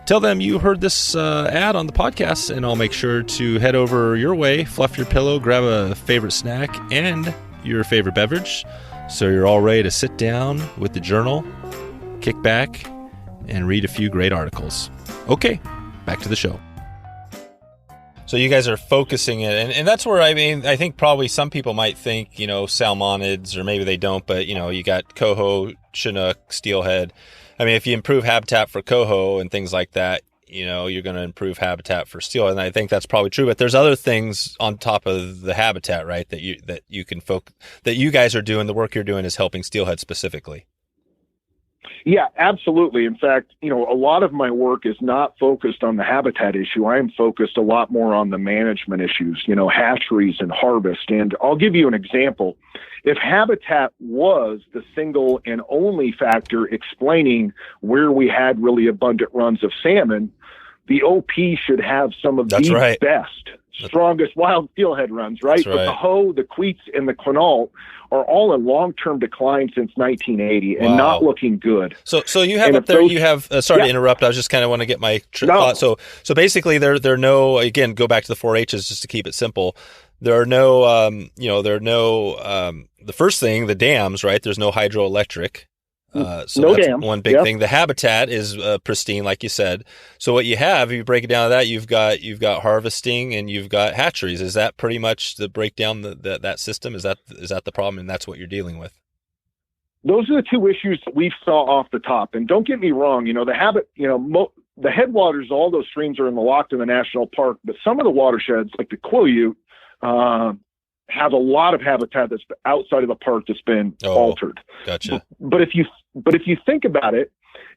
Tell them you heard this ad on the podcast, and I'll make sure to head over your way, fluff your pillow, grab a favorite snack and your favorite beverage, so you're all ready to sit down with the journal, kick back, and read a few great articles. Okay, back to the show. So you guys are focusing it, and that's where, I mean, I think probably some people might think, you know, salmonids, or maybe they don't, but, you know, you got coho, chinook, steelhead. I mean, if you improve habitat for coho and things like that, you know, you're going to improve habitat for steelhead, and I think that's probably true. But there's other things on top of the habitat, right, that you can focus, that you guys are doing. The work you're doing is helping steelhead specifically. Yeah, absolutely. In fact, you know, a lot of my work is not focused on the habitat issue. I am focused a lot more on the management issues, you know, hatcheries and harvest. And I'll give you an example. If habitat was the single and only factor explaining where we had really abundant runs of salmon, the OP should have some of the best, strongest wild steelhead runs, right? But the Ho, the Queets, and the Quinault are all in long-term decline since 1980 and not looking good. So you have up there, you have, sorry to interrupt, I was just kind of want to get my thought. So basically there are no, again, go back to the 4-H's just to keep it simple. There are no, the first thing, the dams, right? There's no hydroelectric. So no that's dams. one big thing. The habitat is pristine, like you said. So what you have, if you break it down to that, you've got harvesting and you've got hatcheries. Is that pretty much the breakdown that system? Is that the problem, and that's what you're dealing with? Those are the two issues that we saw off the top. And don't get me wrong, you know, the headwaters, all those streams are in the Lockton the National Park, but some of the watersheds, like the Quileute, have a lot of habitat that's outside of the park that's been altered. Gotcha. But if you think about it,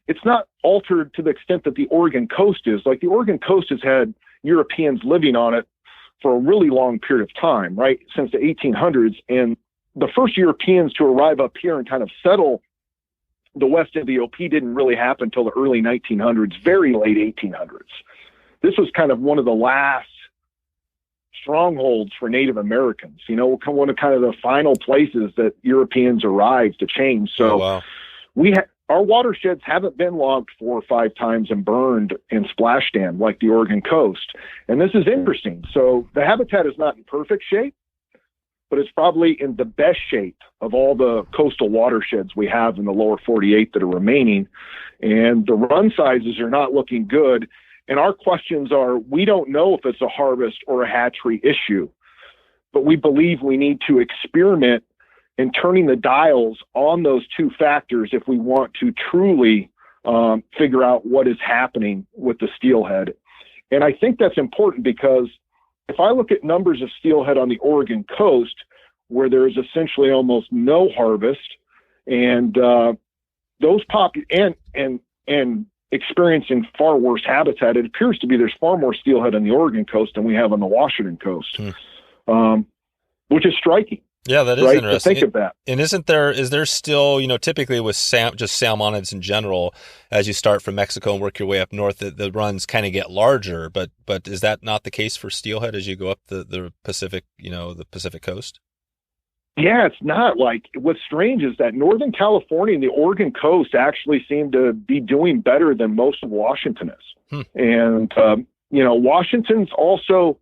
it's not altered to the extent that the Oregon coast is. Like, the Oregon coast has had Europeans living on it for a really long period of time, right? Since the 1800s. And the first Europeans to arrive up here and kind of settle the west of the OP didn't really happen until the early 1900s, very late 1800s. This was kind of one of the last strongholds for Native Americans, you know, one of kind of the final places that Europeans arrived to change. So our watersheds haven't been logged 4 or 5 times and burned in splash dam like the Oregon coast. And this is interesting. So the habitat is not in perfect shape, but it's probably in the best shape of all the coastal watersheds we have in the lower 48 that are remaining. And the run sizes are not looking good. And our questions are, we don't know if it's a harvest or a hatchery issue, but we believe we need to experiment in turning the dials on those two factors if we want to truly figure out what is happening with the steelhead. And I think that's important, because if I look at numbers of steelhead on the Oregon coast, where there is essentially almost no harvest, and those and experiencing far worse habitat, it appears to be there's far more steelhead on the Oregon coast than we have on the Washington coast, which is striking. Yeah, that is interesting. To think of that. And is there still, you know, typically with just salmonids in general, as you start from Mexico and work your way up north, the runs kind of get larger, but is that not the case for steelhead as you go up the Pacific, you know, the Pacific coast? Yeah, it's not. Like, what's strange is that Northern California and the Oregon coast actually seem to be doing better than most of Washington is. And, you know, Washington's also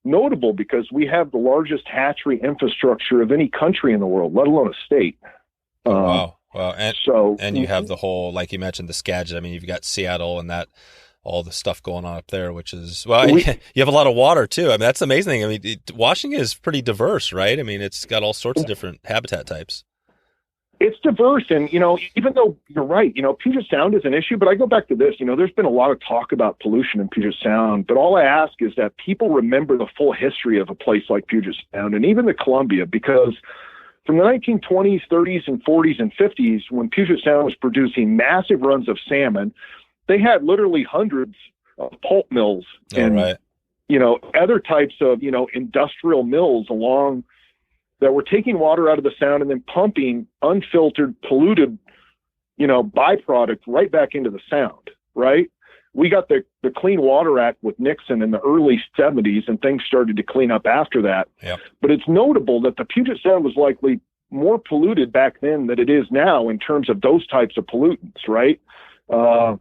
notable because we have the largest hatchery infrastructure of any country in the world, let alone a state. Wow. And you have the whole, like you mentioned, the Skagit. I mean, you've got Seattle and all the stuff going on up there, which is, you have a lot of water too. I mean, that's amazing. I mean, Washington is pretty diverse, right? I mean, it's got all sorts of different habitat types. It's diverse. And, you know, even though you're right, you know, Puget Sound is an issue, but I go back to this, you know, there's been a lot of talk about pollution in Puget Sound, but all I ask is that people remember the full history of a place like Puget Sound and even the Columbia, because from the 1920s, 30s, and 40s and 50s, when Puget Sound was producing massive runs of salmon, they had literally hundreds of pulp mills and, you know, other types of, you know, industrial mills along that were taking water out of the sound and then pumping unfiltered, polluted, you know, byproduct right back into the sound, right? we got the Clean Water Act with Nixon in the early 70s, and things started to clean up after that. Yep. But it's notable that the Puget Sound was likely more polluted back then than it is now in terms of those types of pollutants, right? And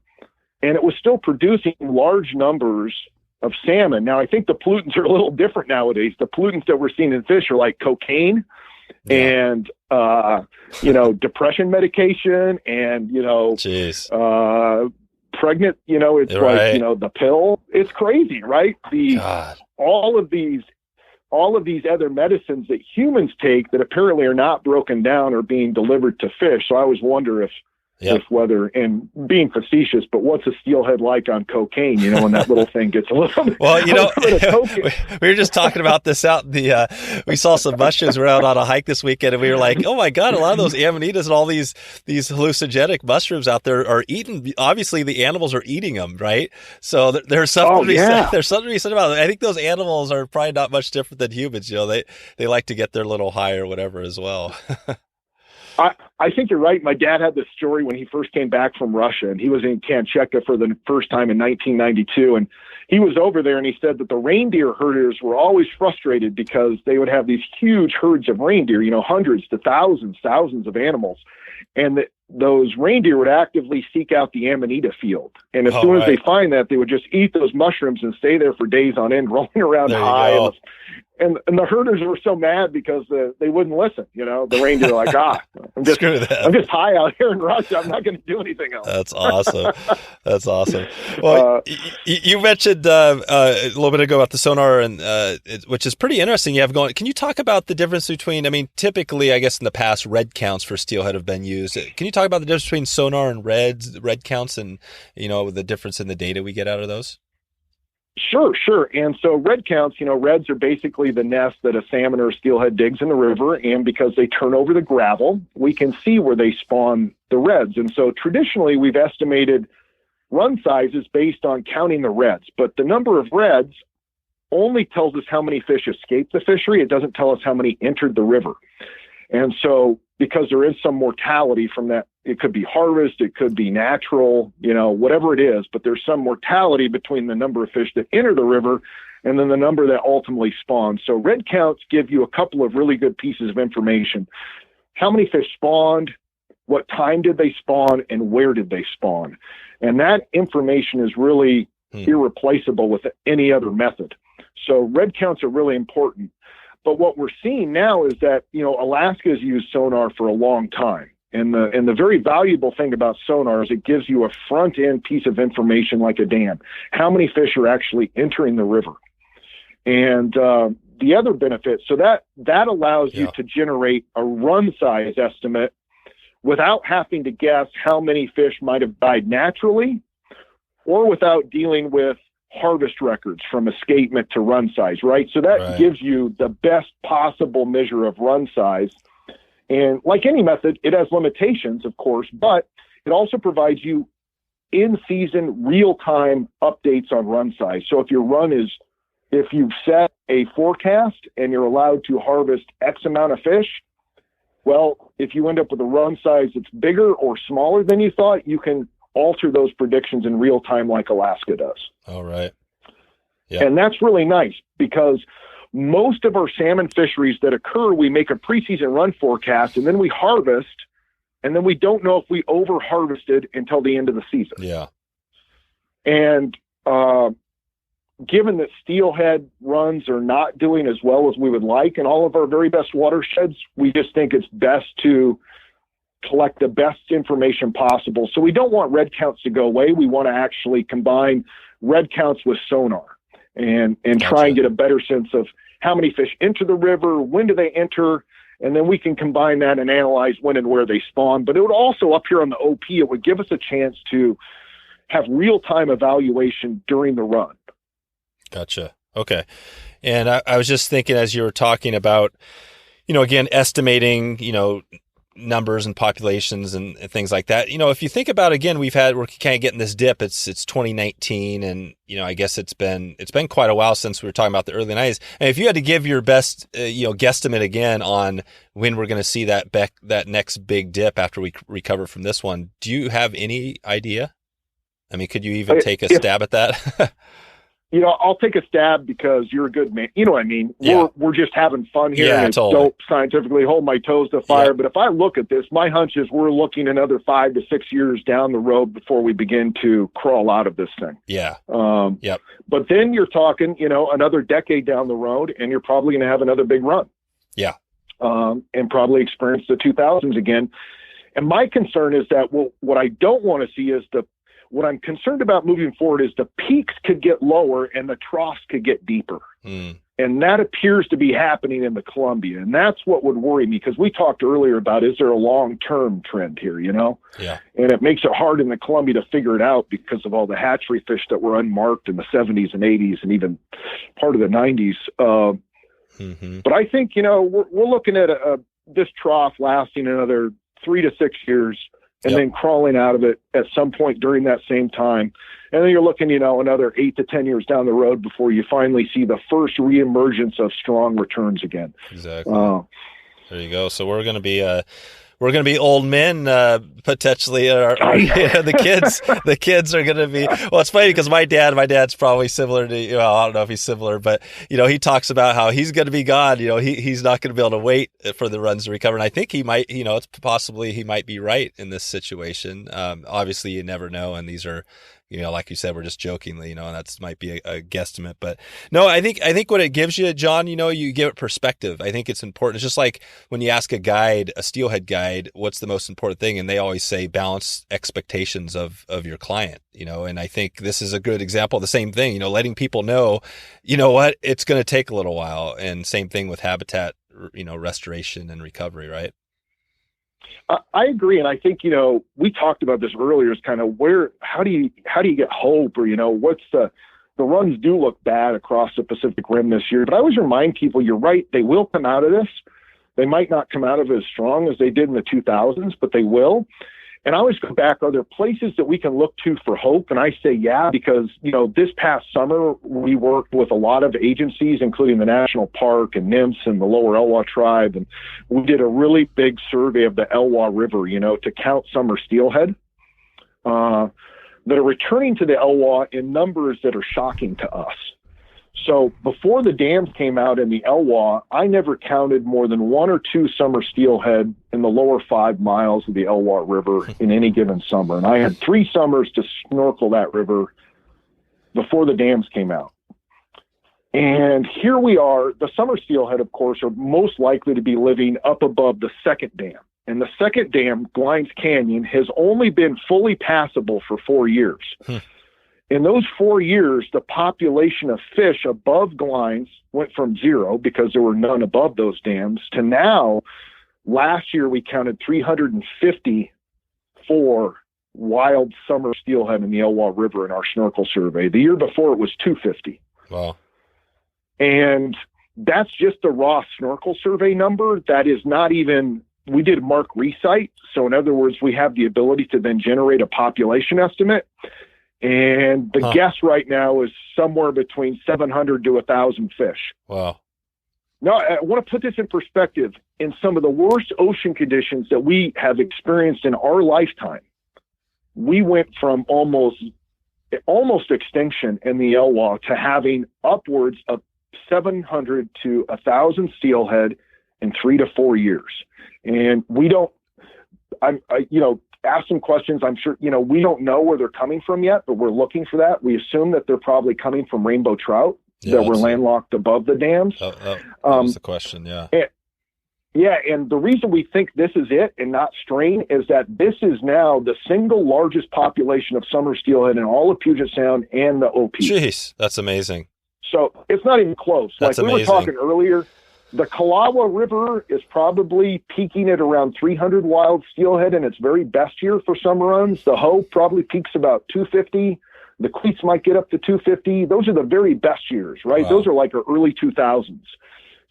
it was still producing large numbers of salmon. Now, I think the pollutants are a little different nowadays. The pollutants that we're seeing in fish are like cocaine and, depression medication and, pregnant, it's right. like, the pill. It's crazy, right? All of these other medicines that humans take that apparently are not broken down are being delivered to fish. So I always wonder if whether, and being facetious, but what's a steelhead like on cocaine, when that little thing gets a little bit. Well, we were just talking about this out in we saw some mushrooms. We were out on a hike this weekend and we were like, oh my God, a lot of those amanitas and all these hallucinogenic mushrooms out there are eaten. Obviously the animals are eating them, right? So there's something to be said. There's something to be said about it. I think those animals are probably not much different than humans. They like to get their little high or whatever as well. I think you're right. My dad had this story when he first came back from Russia, and he was in Kamchatka for the first time in 1992. And he was over there, and he said that the reindeer herders were always frustrated because they would have these huge herds of reindeer, hundreds to thousands of animals. And that those reindeer would actively seek out the amanita field. And as soon as they find that, they would just eat those mushrooms and stay there for days on end, rolling around high. And the herders were so mad because they wouldn't listen. The reindeer are like, I'm just high out here in Russia. I'm not going to do anything else. That's awesome. That's awesome. Well, you mentioned a little bit ago about the sonar, and which is pretty interesting. You have going. Can you talk about the difference between? Typically, I guess in the past, red counts for steelhead have been used. Can you talk about the difference between sonar and red counts, and the difference in the data we get out of those? Sure. And so red counts, reds are basically the nest that a salmon or a steelhead digs in the river. And because they turn over the gravel, we can see where they spawn the reds. And so traditionally, we've estimated run sizes based on counting the reds. But the number of reds only tells us how many fish escaped the fishery. It doesn't tell us how many entered the river. And so because there is some mortality from that, it could be harvest, it could be natural, whatever it is, but there's some mortality between the number of fish that enter the river and then the number that ultimately spawn. So red counts give you a couple of really good pieces of information. How many fish spawned, what time did they spawn, and where did they spawn? And that information is really irreplaceable with any other method. So red counts are really important. But what we're seeing now is that, Alaska has used sonar for a long time. And the very valuable thing about sonar is it gives you a front-end piece of information like a dam. How many fish are actually entering the river? And the other benefit, so that allows you to generate a run size estimate without having to guess how many fish might have died naturally or without dealing with harvest records from escapement to run size, right? So that gives you the best possible measure of run size. And like any method, it has limitations, of course, but it also provides you in-season, real-time updates on run size. So if you've set a forecast and you're allowed to harvest X amount of fish, well, if you end up with a run size that's bigger or smaller than you thought, you can alter those predictions in real time like Alaska does. All right. Yeah. And that's really nice because most of our salmon fisheries that occur, we make a preseason run forecast and then we harvest, and then we don't know if we over harvested until the end of the season. Yeah. And given that steelhead runs are not doing as well as we would like in all of our very best watersheds, we just think it's best to collect the best information possible. So we don't want red counts to go away. We want to actually combine red counts with sonar and try and get a better sense of how many fish enter the river, when do they enter, and then we can combine that and analyze when and where they spawn. But it would also, up here on the OP, it would give us a chance to have real-time evaluation during the run. Gotcha. Okay. And I was just thinking as you were talking about, again, estimating, numbers and populations and things like that. If you think about, again, we're kind of getting this dip. It's 2019, and I guess it's been quite a while since we were talking about the early 90s. And if you had to give your best guesstimate again on when we're going to see that next big dip after we recover from this one, do you have any idea? I mean, could you even take a stab at that? I'll take a stab because you're a good man. You know what I mean? Yeah. We're just having fun here. Yeah, and totally. Don't scientifically hold my toes to fire. Yeah. But if I look at this, my hunch is we're looking another 5 to 6 years down the road before we begin to crawl out of this thing. Yeah. Yep. But then you're talking, another decade down the road, and you're probably going to have another big run. Yeah. And probably experience the 2000s again. And my concern is that what I don't want to see is what I'm concerned about moving forward is the peaks could get lower and the troughs could get deeper. And that appears to be happening in the Columbia. And that's what would worry me, because we talked earlier about, is there a long-term trend here, Yeah. And it makes it hard in the Columbia to figure it out because of all the hatchery fish that were unmarked in the 70s and 80s and even part of the 90s. But I think, we're looking at this trough lasting another 3 to 6 years, and then crawling out of it at some point during that same time. And then you're looking, another 8 to 10 years down the road before you finally see the first reemergence of strong returns again. Exactly. There you go. So we're going to be old men, potentially. The kids are going to be, well, it's funny because my dad's probably similar to, I don't know if he's similar, but, he talks about how he's going to be gone. He's not going to be able to wait for the runs to recover. And I think he might, it's possibly he might be right in this situation. Obviously you never know. And these are, like you said, we're just jokingly, and that's might be a guesstimate, but no, I think what it gives you, John, you give it perspective. I think it's important. It's just like when you ask a steelhead guide, what's the most important thing? And they always say balance expectations of your client, and I think this is a good example of the same thing, letting people know, what, it's going to take a little while. And same thing with habitat, restoration and recovery, right? I agree. And I think, we talked about this earlier, is kind of how do you get hope, or, what's the runs do look bad across the Pacific Rim this year, but I always remind people, you're right. They will come out of this. They might not come out of it as strong as they did in the 2000s, but they will. And I always go back, are there places that we can look to for hope? And I say, yeah, because, this past summer, we worked with a lot of agencies, including the National Park and NIMS and the Lower Elwha Tribe. And we did a really big survey of the Elwha River, to count summer steelhead that are returning to the Elwha in numbers that are shocking to us. So before the dams came out in the Elwha, I never counted more than 1 or 2 summer steelhead in the lower 5 miles of the Elwha River in any given summer. And I had 3 summers to snorkel that river before the dams came out. And here we are. The summer steelhead, of course, are most likely to be living up above the second dam. And the second dam, Glines Canyon, has only been fully passable for 4 years. In those 4 years, the population of fish above Glines went from 0, because there were none above those dams, to now, last year we counted 354 wild summer steelhead in the Elwha River in our snorkel survey. The year before it was 250. Wow. And that's just the raw snorkel survey number. That is not even, we did mark recite. So in other words, we have the ability to then generate a population estimate. And the guess right now is somewhere between 700 to 1,000 fish. Wow. Now, I want to put this in perspective. In some of the worst ocean conditions that we have experienced in our lifetime, we went from almost extinction in the Elwha to having upwards of 700 to 1,000 steelhead in 3 to 4 years. And we don't, ask some questions. I'm sure, we don't know where they're coming from yet, but we're looking for that. We assume that they're probably coming from rainbow trout that were landlocked above the dams. That was the question, yeah. And the reason we think this is it and not strain is that this is now the single largest population of summer steelhead in all of Puget Sound and the OP. Jeez, that's amazing. So it's not even close. That's like we amazing. were talking earlier, the Kalawah River is probably peaking at around 300 wild steelhead in its very best year for summer runs. The Hope probably peaks about 250. The Cleats might get up to 250. Those are the very best years, right? Wow. Those are like our early 2000s.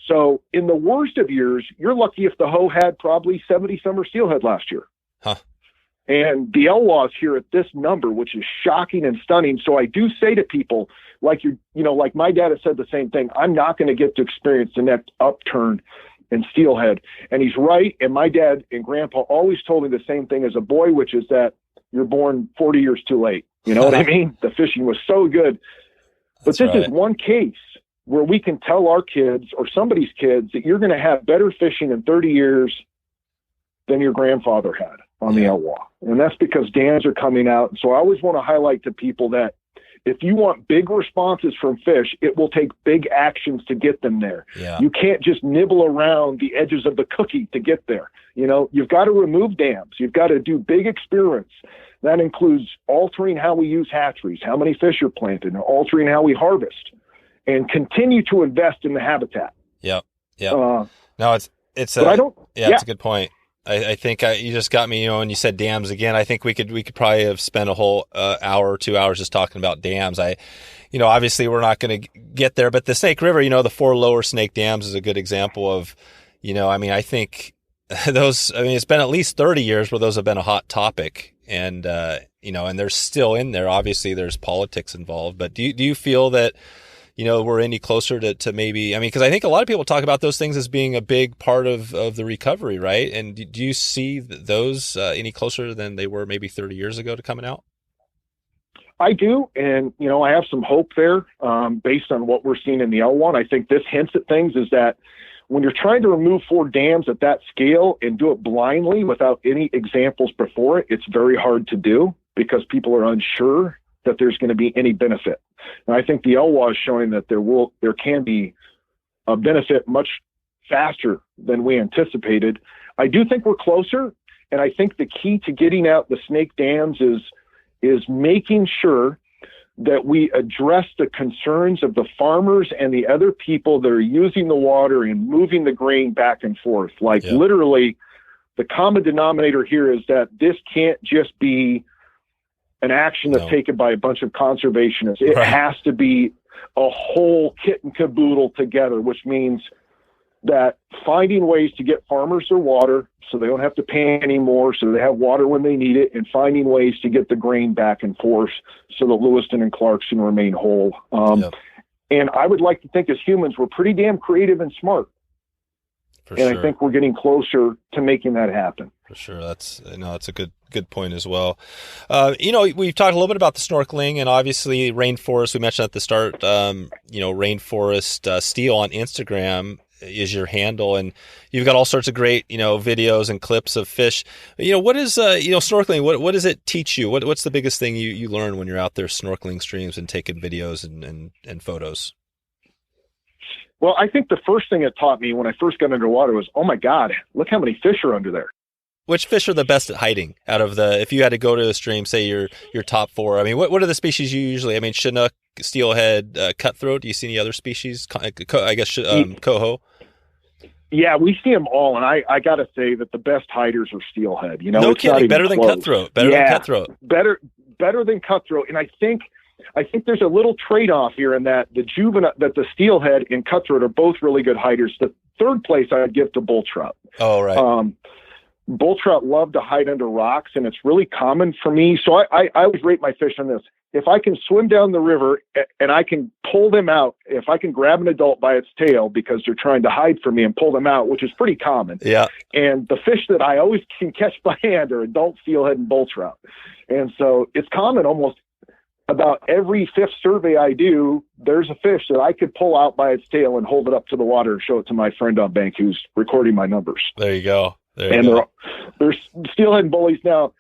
So in the worst of years, you're lucky if the Hoe had probably 70 summer steelhead last year. Huh. And the Elwha is here at this number, which is shocking and stunning. So I do say to people, like like my dad has said the same thing, I'm not going to get to experience the next upturn in steelhead. And he's right. And my dad and grandpa always told me the same thing as a boy, which is that you're born 40 years too late. You know what I mean? The fishing was so good. But this is one case where we can tell our kids or somebody's kids that you're going to have better fishing in 30 years than your grandfather had on the Elwha. And that's because dams are coming out. So I always want to highlight to people that if you want big responses from fish, it will take big actions to get them there. Yeah. You can't just nibble around the edges of the cookie to get there. You know, you've got to remove dams. You've got to do big experiments. That includes altering how we use hatcheries, how many fish are planted, and altering how we harvest, and continue to invest in the habitat. Yep. No, it's it's a good point. I think you just got me, when you said dams again. I think we could probably have spent a whole hour or 2 hours just talking about dams. Obviously we're not going to get there, but the Snake River, the 4 lower Snake dams is a good example of, I think those, it's been at least 30 years where those have been a hot topic, and, and they're still in there. Obviously there's politics involved, but do you feel that, we're any closer to maybe, because I think a lot of people talk about those things as being a big part of the recovery, right? And do you see those any closer than they were maybe 30 years ago to coming out? I do. And, I have some hope there based on what we're seeing in the L1. I think this hints at things is that when you're trying to remove 4 dams at that scale and do it blindly without any examples before it, it's very hard to do because people are unsure that there's going to be any benefit. And I think the Elwha is showing that there can be a benefit much faster than we anticipated. I do think we're closer, and I think the key to getting out the snake dams is making sure that we address the concerns of the farmers and the other people that are using the water and moving the grain back and forth. Literally, the common denominator here is that this can't just be an action that's taken by a bunch of conservationists. It has to be a whole kit and caboodle together, which means that finding ways to get farmers their water so they don't have to pay anymore, so they have water when they need it, and finding ways to get the grain back and forth so that Lewiston and Clarkson remain whole. And I would like to think as humans, we're pretty damn creative and smart. I think we're getting closer to making that happen. For sure. That's a good point as well. We've talked a little bit about the snorkeling and obviously rainforest. We mentioned at the start, rainforest steel on Instagram is your handle, and you've got all sorts of great, videos and clips of fish. What is, snorkeling? What does it teach you? What's the biggest thing you learn when you're out there snorkeling streams and taking videos and photos? Well, I think the first thing it taught me when I first got underwater was, oh my God, look how many fish are under there. Which fish are the best at hiding out of if you had to go to a stream, say your top 4? What are the species you usually, Chinook, Steelhead, cutthroat? Do you see any other species? I guess coho? Yeah, we see them all. And I got to say that the best hiders are Steelhead. No kidding. Better than cutthroat. Better than cutthroat. And I think there's a little trade-off here in that the Steelhead and cutthroat are both really good hiders. The third place I would give to bull trout. Oh, right. Bull trout love to hide under rocks, and it's really common for me. So I always rate my fish on this. If I can swim down the river and I can pull them out, if I can grab an adult by its tail because they're trying to hide from me and pull them out, which is pretty common. Yeah. And the fish that I always can catch by hand are adult steelhead and bull trout. And so it's common almost about every 5th survey I do, there's a fish that I could pull out by its tail and hold it up to the water and show it to my friend on bank who's recording my numbers. There you go. They're steelhead and bullies. Now,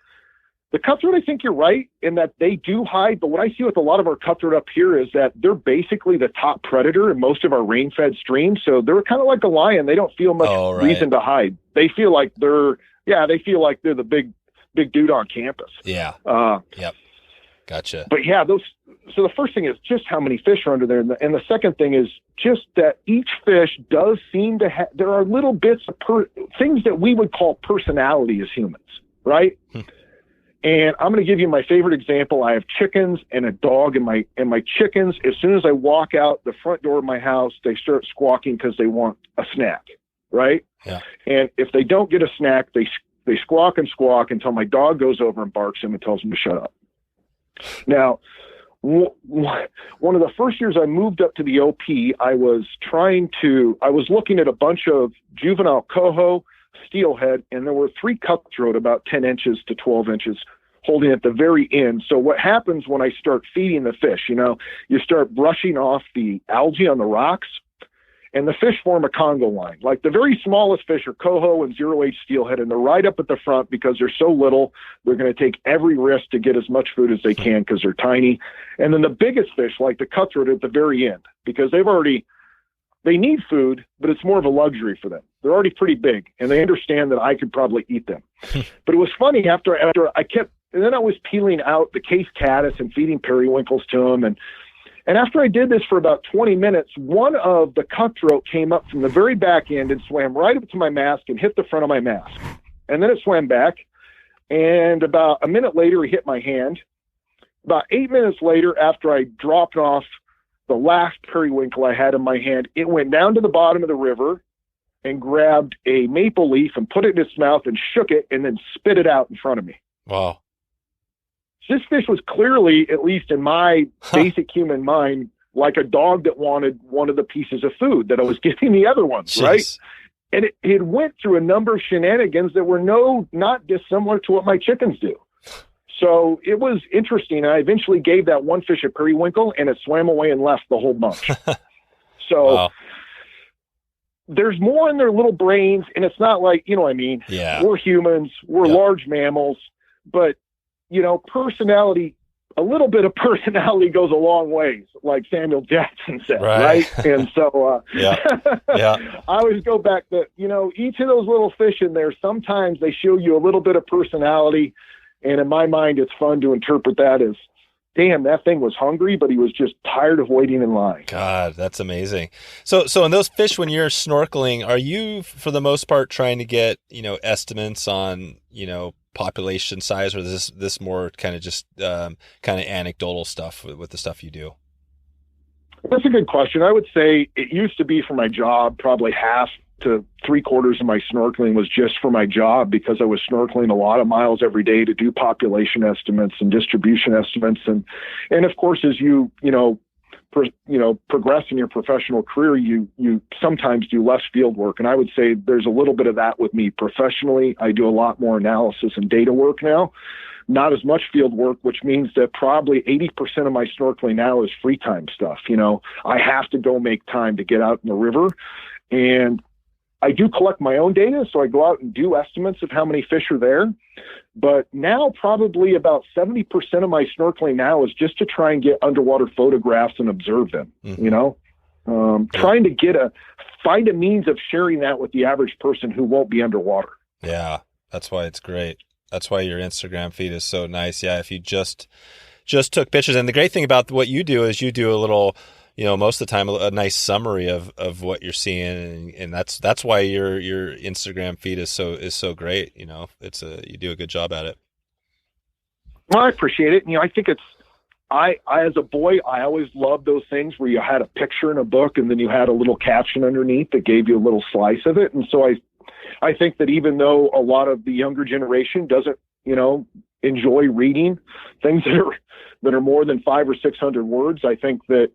the cutthroat, I think you're right in that they do hide, but what I see with a lot of our cutthroat up here is that they're basically the top predator in most of our rain-fed streams. So they're kind of like a lion. They don't feel much reason to hide. They feel like they're the big dude on campus. Yeah. Yep. Gotcha. But yeah, so the first thing is just how many fish are under there. And the second thing is just that each fish does seem to have, there are little bits of things that we would call personality as humans, right? And I'm going to give you my favorite example. I have chickens and a dog, and my chickens, as soon as I walk out the front door of my house, they start squawking because they want a snack, right? Yeah. And if they don't get a snack, they squawk and squawk until my dog goes over and barks them and tells them to shut up. Now, one of the first years I moved up to the OP, I was looking at a bunch of juvenile coho, steelhead, and there were 3 cutthroat about 10 inches to 12 inches holding at the very end. So what happens when I start feeding the fish, you start brushing off the algae on the rocks, and the fish form a Congo line. Like the very smallest fish are coho and 0H steelhead, and they're right up at the front because they're so little. They're going to take every risk to get as much food as they can because they're tiny. And then the biggest fish, like the cutthroat, at the very end, because they need food, but it's more of a luxury for them. They're already pretty big, and they understand that I could probably eat them. But it was funny after I kept, and then I was peeling out the case caddis and feeding periwinkles to them, and after I did this for about 20 minutes, one of the cutthroat came up from the very back end and swam right up to my mask and hit the front of my mask. And then it swam back. And about a minute later, he hit my hand. About 8 minutes later, after I dropped off the last periwinkle I had in my hand, it went down to the bottom of the river and grabbed a maple leaf and put it in its mouth and shook it and then spit it out in front of me. Wow. This fish was clearly, at least in my basic human mind, like a dog that wanted one of the pieces of food that I was giving the other ones, Jeez. right? And it went through a number of shenanigans that were not dissimilar to what my chickens do. So it was interesting. I eventually gave that one fish a periwinkle, and it swam away and left the whole bunch. So wow. There's more in their little brains, and it's not like, you know what I mean? Yeah. We're humans, we're large mammals, but personality, a little bit of personality goes a long ways, like Samuel Jackson said, right? And so, I always go back that, each of those little fish in there, sometimes they show you a little bit of personality. And in my mind, it's fun to interpret that as, damn, that thing was hungry, but he was just tired of waiting in line. God, that's amazing. So in those fish, when you're snorkeling, are you, for the most part, trying to get, estimates on, population size, or is this more kind of just kind of anecdotal stuff with the stuff you do? That's a good question. I would say it used to be for my job, probably half to 3/4 of my snorkeling was just for my job, because I was snorkeling a lot of miles every day to do population estimates and distribution estimates. And of course, as you progress in your professional career, you sometimes do less field work. And I would say there's a little bit of that with me professionally. I do a lot more analysis and data work now, not as much field work, which means that probably 80% of my snorkeling now is free time stuff. I have to go make time to get out in the river, and I do collect my own data. So I go out and do estimates of how many fish are there. But now probably about 70% of my snorkeling now is just to try and get underwater photographs and observe them, trying to find a means of sharing that with the average person who won't be underwater. Yeah, that's why it's great. That's why your Instagram feed is so nice. Yeah, if you just took pictures. And the great thing about what you do is you do a little, most of the time, a nice summary of what you're seeing, and that's why your Instagram feed is so great. You do a good job at it. Well, I appreciate it. I think I as a boy, I always loved those things where you had a picture in a book and then you had a little caption underneath that gave you a little slice of it. And so I think that even though a lot of the younger generation doesn't, enjoy reading things that are more than 500 or 600 words, I think that,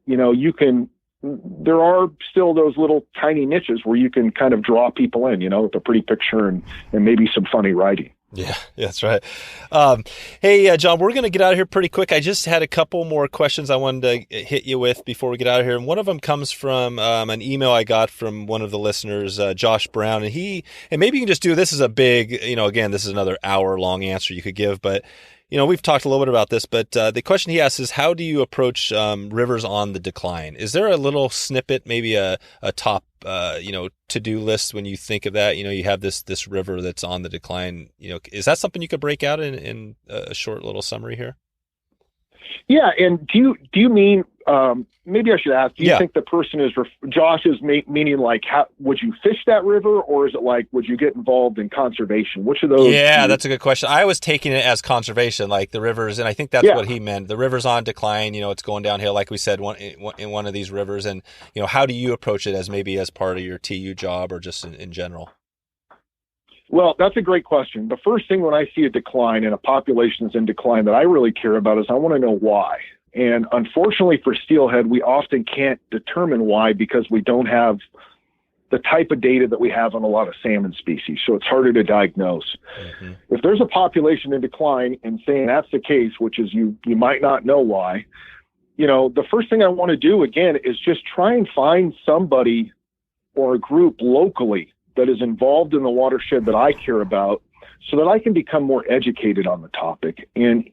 there are still those little tiny niches where you can kind of draw people in, with a pretty picture and maybe some funny writing. Yeah, that's right. Hey, John, we're going to get out of here pretty quick. I just had a couple more questions I wanted to hit you with before we get out of here. And one of them comes from an email I got from one of the listeners, Josh Brown. And maybe you can just do this as a big, again, this is another hour-long answer you could give. But, we've talked a little bit about this. But the question he asks is, how do you approach rivers on the decline? Is there a little snippet, maybe a top to-do list when you think of that? You have this river that's on the decline. Is that something you could break out in a short little summary here? Yeah. And do you mean, maybe I should ask, do you think the person is, Josh is meaning like, how would you fish that river, or is it like, would you get involved in conservation? Which of those? Yeah, that's a good question. I was taking it as conservation, like the rivers. And I think that's what he meant. The river's on decline, it's going downhill, like we said, in one of these rivers. And, how do you approach it as part of your TU job, or just in general? Well, that's a great question. The first thing when I see a decline and a population is in decline that I really care about is I want to know why. And unfortunately for steelhead, we often can't determine why because we don't have the type of data that we have on a lot of salmon species. So it's harder to diagnose. Mm-hmm. If there's a population in decline and saying that's the case, which is you might not know why, the first thing I want to do again is just try and find somebody or a group locally that is involved in the watershed that I care about so that I can become more educated on the topic. And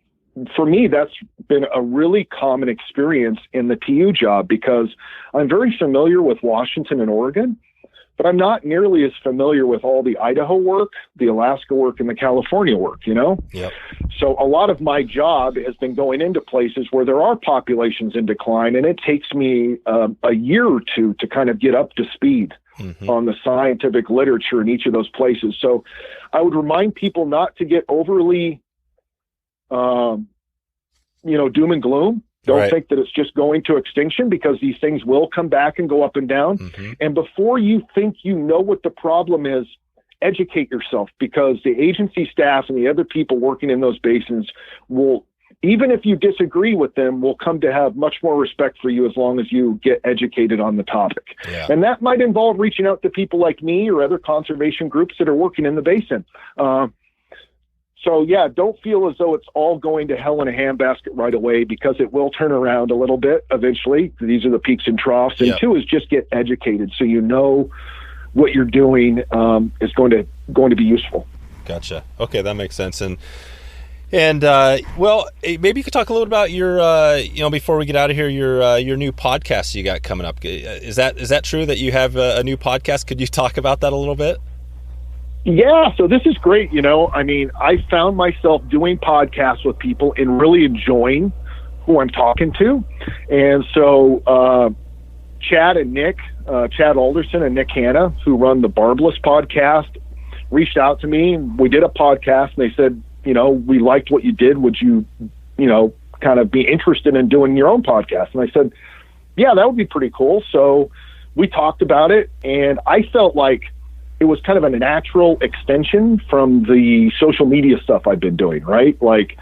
for me, that's been a really common experience in the TU job because I'm very familiar with Washington and Oregon, but I'm not nearly as familiar with all the Idaho work, the Alaska work, and the California work, Yep. So a lot of my job has been going into places where there are populations in decline, and it takes me a year or two to kind of get up to speed on the scientific literature in each of those places. So I would remind people not to get overly doom and gloom. Don't think that it's just going to extinction, because these things will come back and go up and down. Mm-hmm. And before you think you know what the problem is, educate yourself, because the agency staff and the other people working in those basins will, even if you disagree with them, will come to have much more respect for you as long as you get educated on the topic. Yeah. And that might involve reaching out to people like me or other conservation groups that are working in the basin. So yeah, don't feel as though it's all going to hell in a handbasket right away, because it will turn around a little bit eventually. These are the peaks and troughs. And two is just get educated so you know what you're doing is going to be useful. Gotcha. Okay, that makes sense. And well, maybe you could talk a little about your before we get out of here, your new podcast you got coming up. Is that true that you have a new podcast? Could you talk about that a little bit? Yeah, so this is great. I found myself doing podcasts with people and really enjoying who I'm talking to. And so Chad Alderson and Nick Hanna, who run the Barbless podcast, reached out to me, and we did a podcast, and they said, we liked what you did. Would you, kind of be interested in doing your own podcast? And I said, yeah, that would be pretty cool. So we talked about it, and I felt like it was kind of a natural extension from the social media stuff I've been doing, right? Like,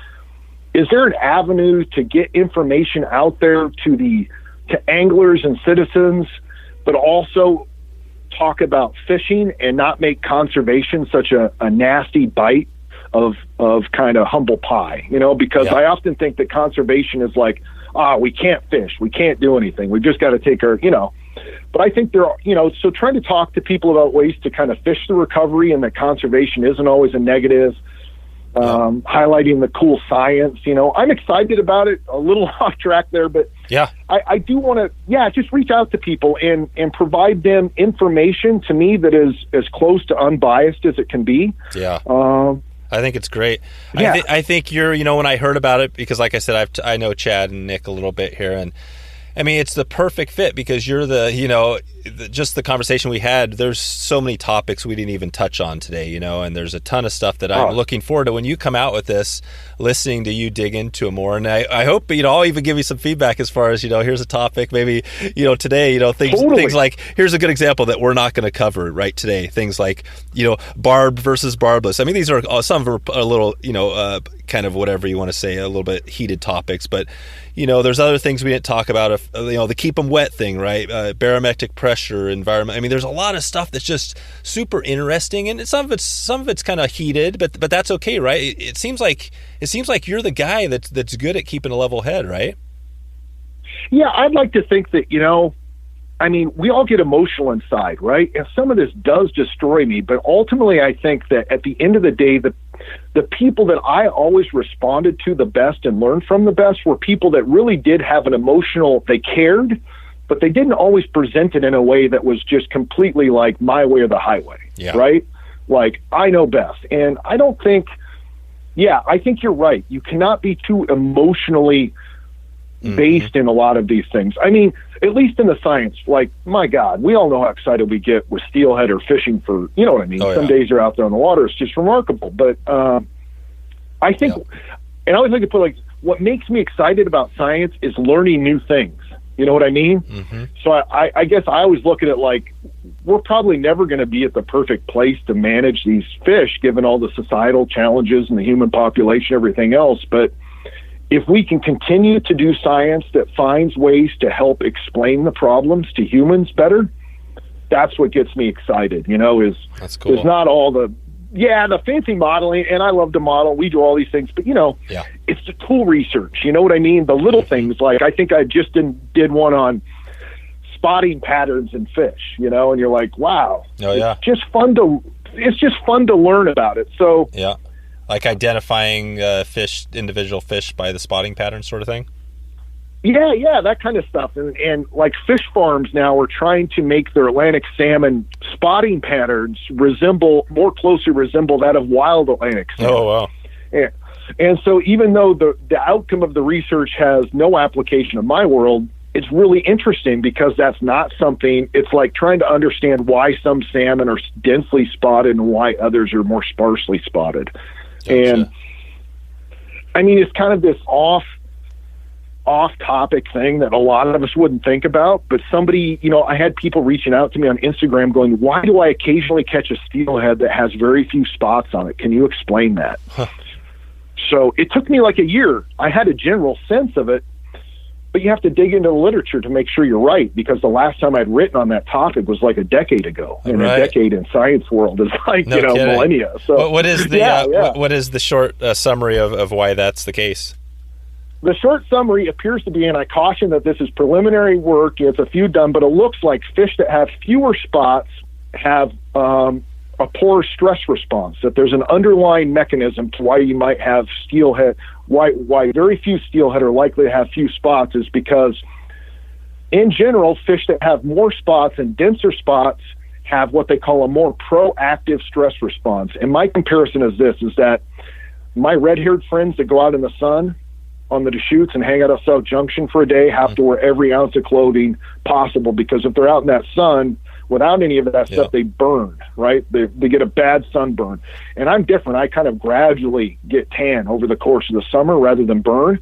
is there an avenue to get information out there to anglers and citizens, but also talk about fishing and not make conservation such a nasty bite of kind of humble pie, because I often think that conservation is like, we can't fish, we can't do anything, we've just got to take our, but I think there are, so trying to talk to people about ways to kind of fish the recovery, and that conservation isn't always a negative, highlighting the cool science, I'm excited about it. A little off track there, but I do want to, just reach out to people and provide them information to me that is as close to unbiased as it can be. Yeah. I think it's great. Yeah. I think you're, when I heard about it, because like I said, I know Chad and Nick a little bit here, and I mean, it's the perfect fit, because you're just the conversation we had, there's so many topics we didn't even touch on today, and there's a ton of stuff that I'm looking forward to when you come out with this, listening to you dig into it more. And I hope, I'll even give you some feedback as far as, here's a topic, maybe, today, things like, here's a good example that we're not going to cover right today. Things like, barb versus barbless. I mean, these are, some are a little, kind of whatever you want to say, a little bit heated topics, but, there's other things we didn't talk about, the keep them wet thing, right? Barometric pressure, environment. I mean, there's a lot of stuff that's just super interesting, and some of it's kind of heated, but that's okay, right? It seems like you're the guy that's good at keeping a level head, right? Yeah, I'd like to think that, we all get emotional inside, right? And some of this does destroy me, but ultimately I think that at the end of the day, the people that I always responded to the best and learned from the best were people that really did have an emotional, they cared, but they didn't always present it in a way that was just completely like my way or the highway, right? Like, I know best. And I don't think, I think you're right. You cannot be too emotionally based in a lot of these things. I mean, at least in the science, like, my God, we all know how excited we get with steelhead or fishing for, you know what I mean? Some days you're out there on the water, it's just remarkable. But I think, and I always like to put, like, what makes me excited about science is learning new things. You know what I mean? Mm-hmm. So I guess I always look at it like, we're probably never going to be at the perfect place to manage these fish, given all the societal challenges and the human population, everything else. But if we can continue to do science that finds ways to help explain the problems to humans better, that's what gets me excited, That's cool. Is not all the fancy modeling, and I love to model. We do all these things, but it's the tool research. You know what I mean? The little things, like I think I just did one on spotting patterns in fish, and you're like, wow. Oh yeah. It's just fun to learn about it. So yeah, like identifying individual fish by the spotting pattern sort of thing. Yeah, that kind of stuff. And like fish farms now are trying to make their Atlantic salmon spotting patterns more closely resemble that of wild Atlantic salmon. Oh, wow. And so even though the outcome of the research has no application in my world, it's really interesting because that's not something, it's like trying to understand why some salmon are densely spotted and why others are more sparsely spotted. Gotcha. And I mean, it's kind of this off-topic thing that a lot of us wouldn't think about, but somebody, I had people reaching out to me on Instagram going, why do I occasionally catch a steelhead that has very few spots on it? Can you explain that? Huh. So it took me like a year. I had a general sense of it, but you have to dig into the literature to make sure you're right, because the last time I'd written on that topic was like a decade ago, and a decade in science world is like, millennia. So what is the what is the short summary of why that's the case? The short summary appears to be, and I caution that this is preliminary work, it's a few done, but it looks like fish that have fewer spots have a poor stress response, that there's an underlying mechanism to why you might have steelhead, why very few steelhead are likely to have few spots is because, in general, fish that have more spots and denser spots have what they call a more proactive stress response. And my comparison is this, is that my red-haired friends that go out in the sun on the Deschutes and hang out at South Junction for a day have to wear every ounce of clothing possible, because if they're out in that sun without any of that stuff, they burn, right? They get a bad sunburn. And I'm different. I kind of gradually get tan over the course of the summer rather than burn.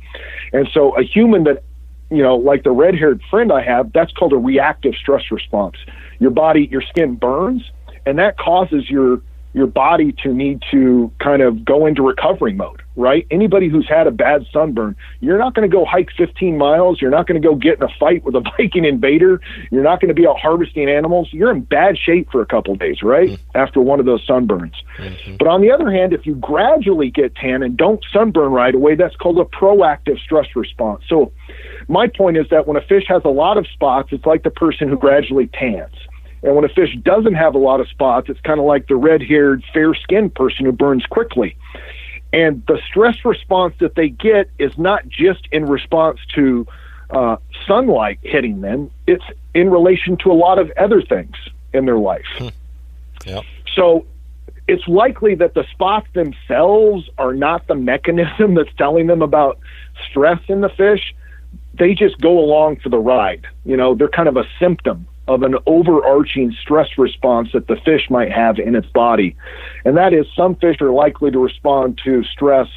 And so a human that, like the red-haired friend I have, that's called a reactive stress response. Your skin burns, and that causes your body to need to kind of go into recovery mode, right? Anybody who's had a bad sunburn, you're not going to go hike 15 miles. You're not going to go get in a fight with a Viking invader. You're not going to be out harvesting animals. You're in bad shape for a couple of days, right? Mm-hmm. After one of those sunburns. Mm-hmm. But on the other hand, if you gradually get tan and don't sunburn right away, that's called a proactive stress response. So my point is that when a fish has a lot of spots, it's like the person who gradually tans. And when a fish doesn't have a lot of spots, it's kind of like the red-haired, fair-skinned person who burns quickly. And the stress response that they get is not just in response to sunlight hitting them. It's in relation to a lot of other things in their life. Yep. So it's likely that the spots themselves are not the mechanism that's telling them about stress in the fish. They just go along for the ride. They're kind of a symptom of an overarching stress response that the fish might have in its body. And that is, some fish are likely to respond to stress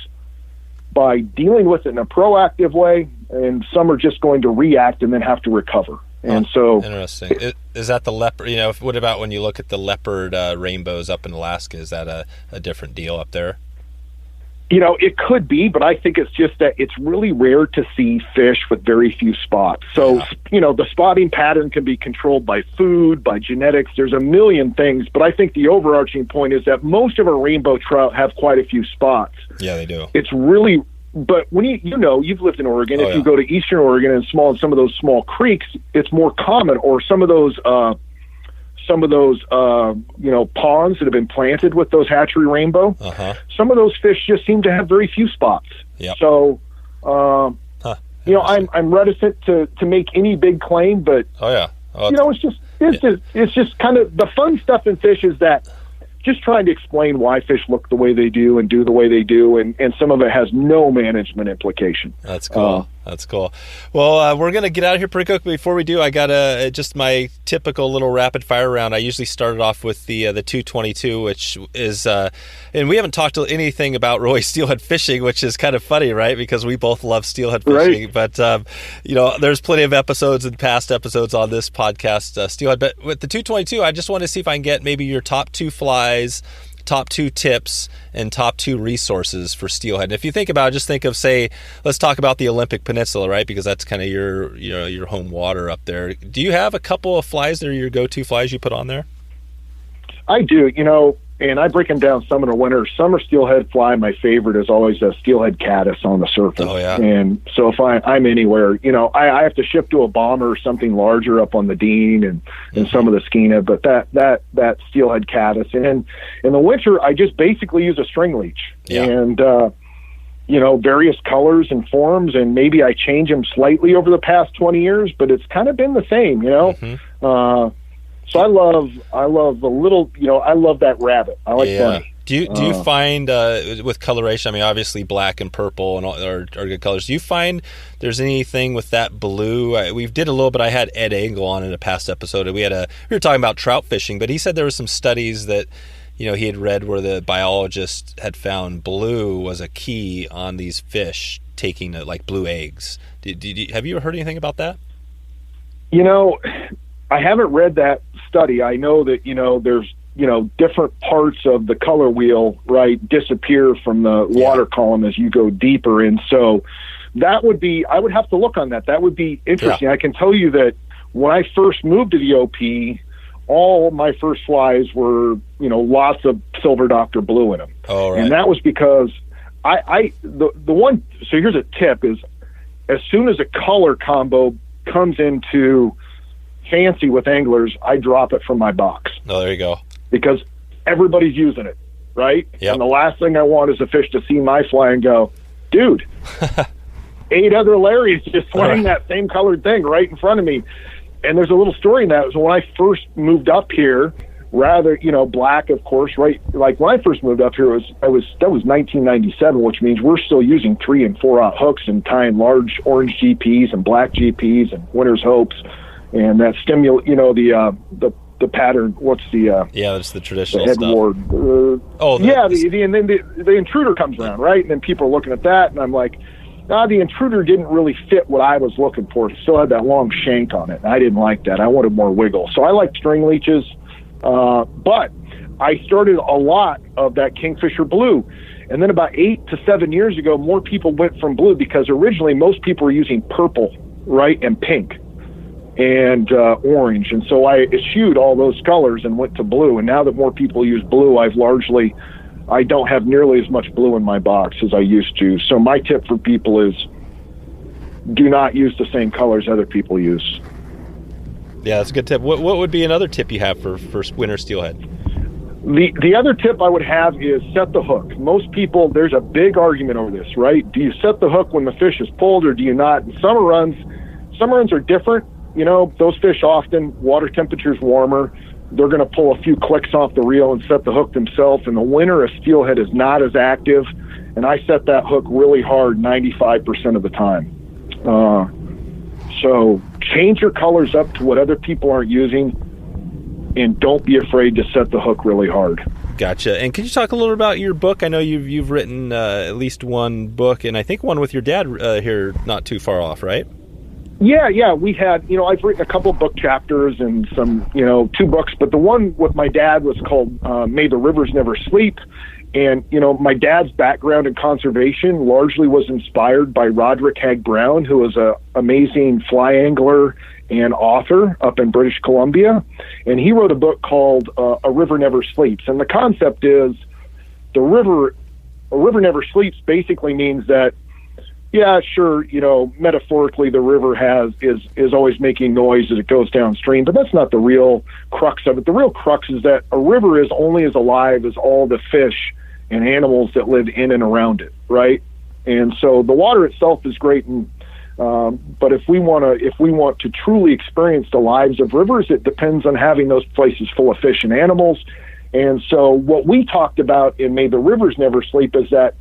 by dealing with it in a proactive way, and some are just going to react and then have to recover. And so... Interesting. Is that the leopard? What about when you look at the leopard rainbows up in Alaska? Is that a different deal up there? It could be, but I think it's just that it's really rare to see fish with very few spots. So, the spotting pattern can be controlled by food, by genetics. There's a million things, but I think the overarching point is that most of our rainbow trout have quite a few spots. Yeah, they do. It's really, but when you've lived in Oregon, if you go to Eastern Oregon and some of those small creeks, it's more common, or some of those ponds that have been planted with those hatchery rainbow, some of those fish just seem to have very few spots. Yep. So, I'm reticent to make any big claim, but it's just kind of the fun stuff in fish is that just trying to explain why fish look the way they do and do the way they do, and some of it has no management implication. That's cool. That's cool. Well, we're going to get out of here pretty quick. Before we do, I got just my typical little rapid fire round. I usually started off with the 222, which is, and we haven't talked anything about really steelhead fishing, which is kind of funny, right? Because we both love steelhead fishing. Right. But, there's plenty of episodes and past episodes on this podcast, steelhead. But with the 222, I just want to see if I can get maybe your top two flies top 2 tips and top 2 resources for steelhead. And if you think about it, just think of, say, let's talk about the Olympic Peninsula, right? Because that's kind of your home water up there. Do you have a couple of flies that are your go-to flies you put on there? I do, and I break them down summer and winter. Summer steelhead fly, my favorite is always a steelhead caddis on the surface. Oh, yeah. And so if I'm anywhere, I have to ship to a bomber or something larger up on the Dean and some of the Skeena, but that steelhead caddis. And in the winter, I just basically use a string leech. Yeah. And, various colors and forms, and maybe I change them slightly over the past 20 years, but it's kind of been the same, So I love the little, I love that rabbit. I like bunny. Do you find with coloration? I mean, obviously black and purple and all are good colors. Do you find there's anything with that blue? We did a little bit. I had Ed Angle on in a past episode, and we were talking about trout fishing, but he said there were some studies that he had read where the biologist had found blue was a key on these fish taking like blue eggs. Have you ever heard anything about that? I haven't read that study. I know that, there's, different parts of the color wheel, right, disappear from the water column as you go deeper. And so I would have to look on that. That would be interesting. Yeah. I can tell you that when I first moved to the OP, all my first flies were, lots of silver Dr. Blue in them. Oh, right. And that was because the one, so here's a tip is as soon as a color combo comes into fancy with anglers, I drop it from my box. Oh, there you go. Because everybody's using it, right? Yep. And the last thing I want is a fish to see my fly and go, dude, 8 other Larrys just flying that same colored thing right in front of me. And there's a little story in that. It was when I first moved up here, rather, black, of course, right? Like when I first moved up here, that was 1997, which means we're still using 3 and 4 hooks and tying large orange GPs and black GPs and Winter's Hopes. And that the pattern. What's the that's the traditional the stuff. Headward. And then the intruder comes around, right? And then people are looking at that, and I'm like, the intruder didn't really fit what I was looking for. It still had that long shank on it, and I didn't like that. I wanted more wiggle, so I like string leeches. But I started a lot of that Kingfisher blue, and then about 8 to 7 years ago, more people went from blue because originally most people were using purple, right, and pink. And orange, and so I eschewed all those colors and went to blue. And now that more people use blue, I don't have nearly as much blue in my box as I used to. So my tip for people is do not use the same colors other people use. Yeah, that's a good tip. What would be another tip you have for winter steelhead? The other tip I would have is set the hook. Most people, there's a big argument over this, right? Do you set the hook when the fish is pulled or do you not? And summer runs are different. Those fish often, water temperature's warmer. They're going to pull a few clicks off the reel and set the hook themselves. In the winter, a steelhead is not as active, and I set that hook really hard 95% of the time. So change your colors up to what other people aren't using, and don't be afraid to set the hook really hard. Gotcha. And can you talk a little about your book? I know you've written at least one book, and I think one with your dad here not too far off, right? Yeah. We had, I've written a couple book chapters and some, 2 books, but the one with my dad was called May the Rivers Never Sleep. And, my dad's background in conservation largely was inspired by Roderick Hag Brown, who was an amazing fly angler and author up in British Columbia. And he wrote a book called A River Never Sleeps. And the concept is a river never sleeps basically means that, yeah, sure, metaphorically the river is always making noise as it goes downstream, but that's not the real crux of it. The real crux is that a river is only as alive as all the fish and animals that live in and around it, right? And so the water itself is great, but if we want to truly experience the lives of rivers, it depends on having those places full of fish and animals. And so what we talked about in May the Rivers Never Sleep is that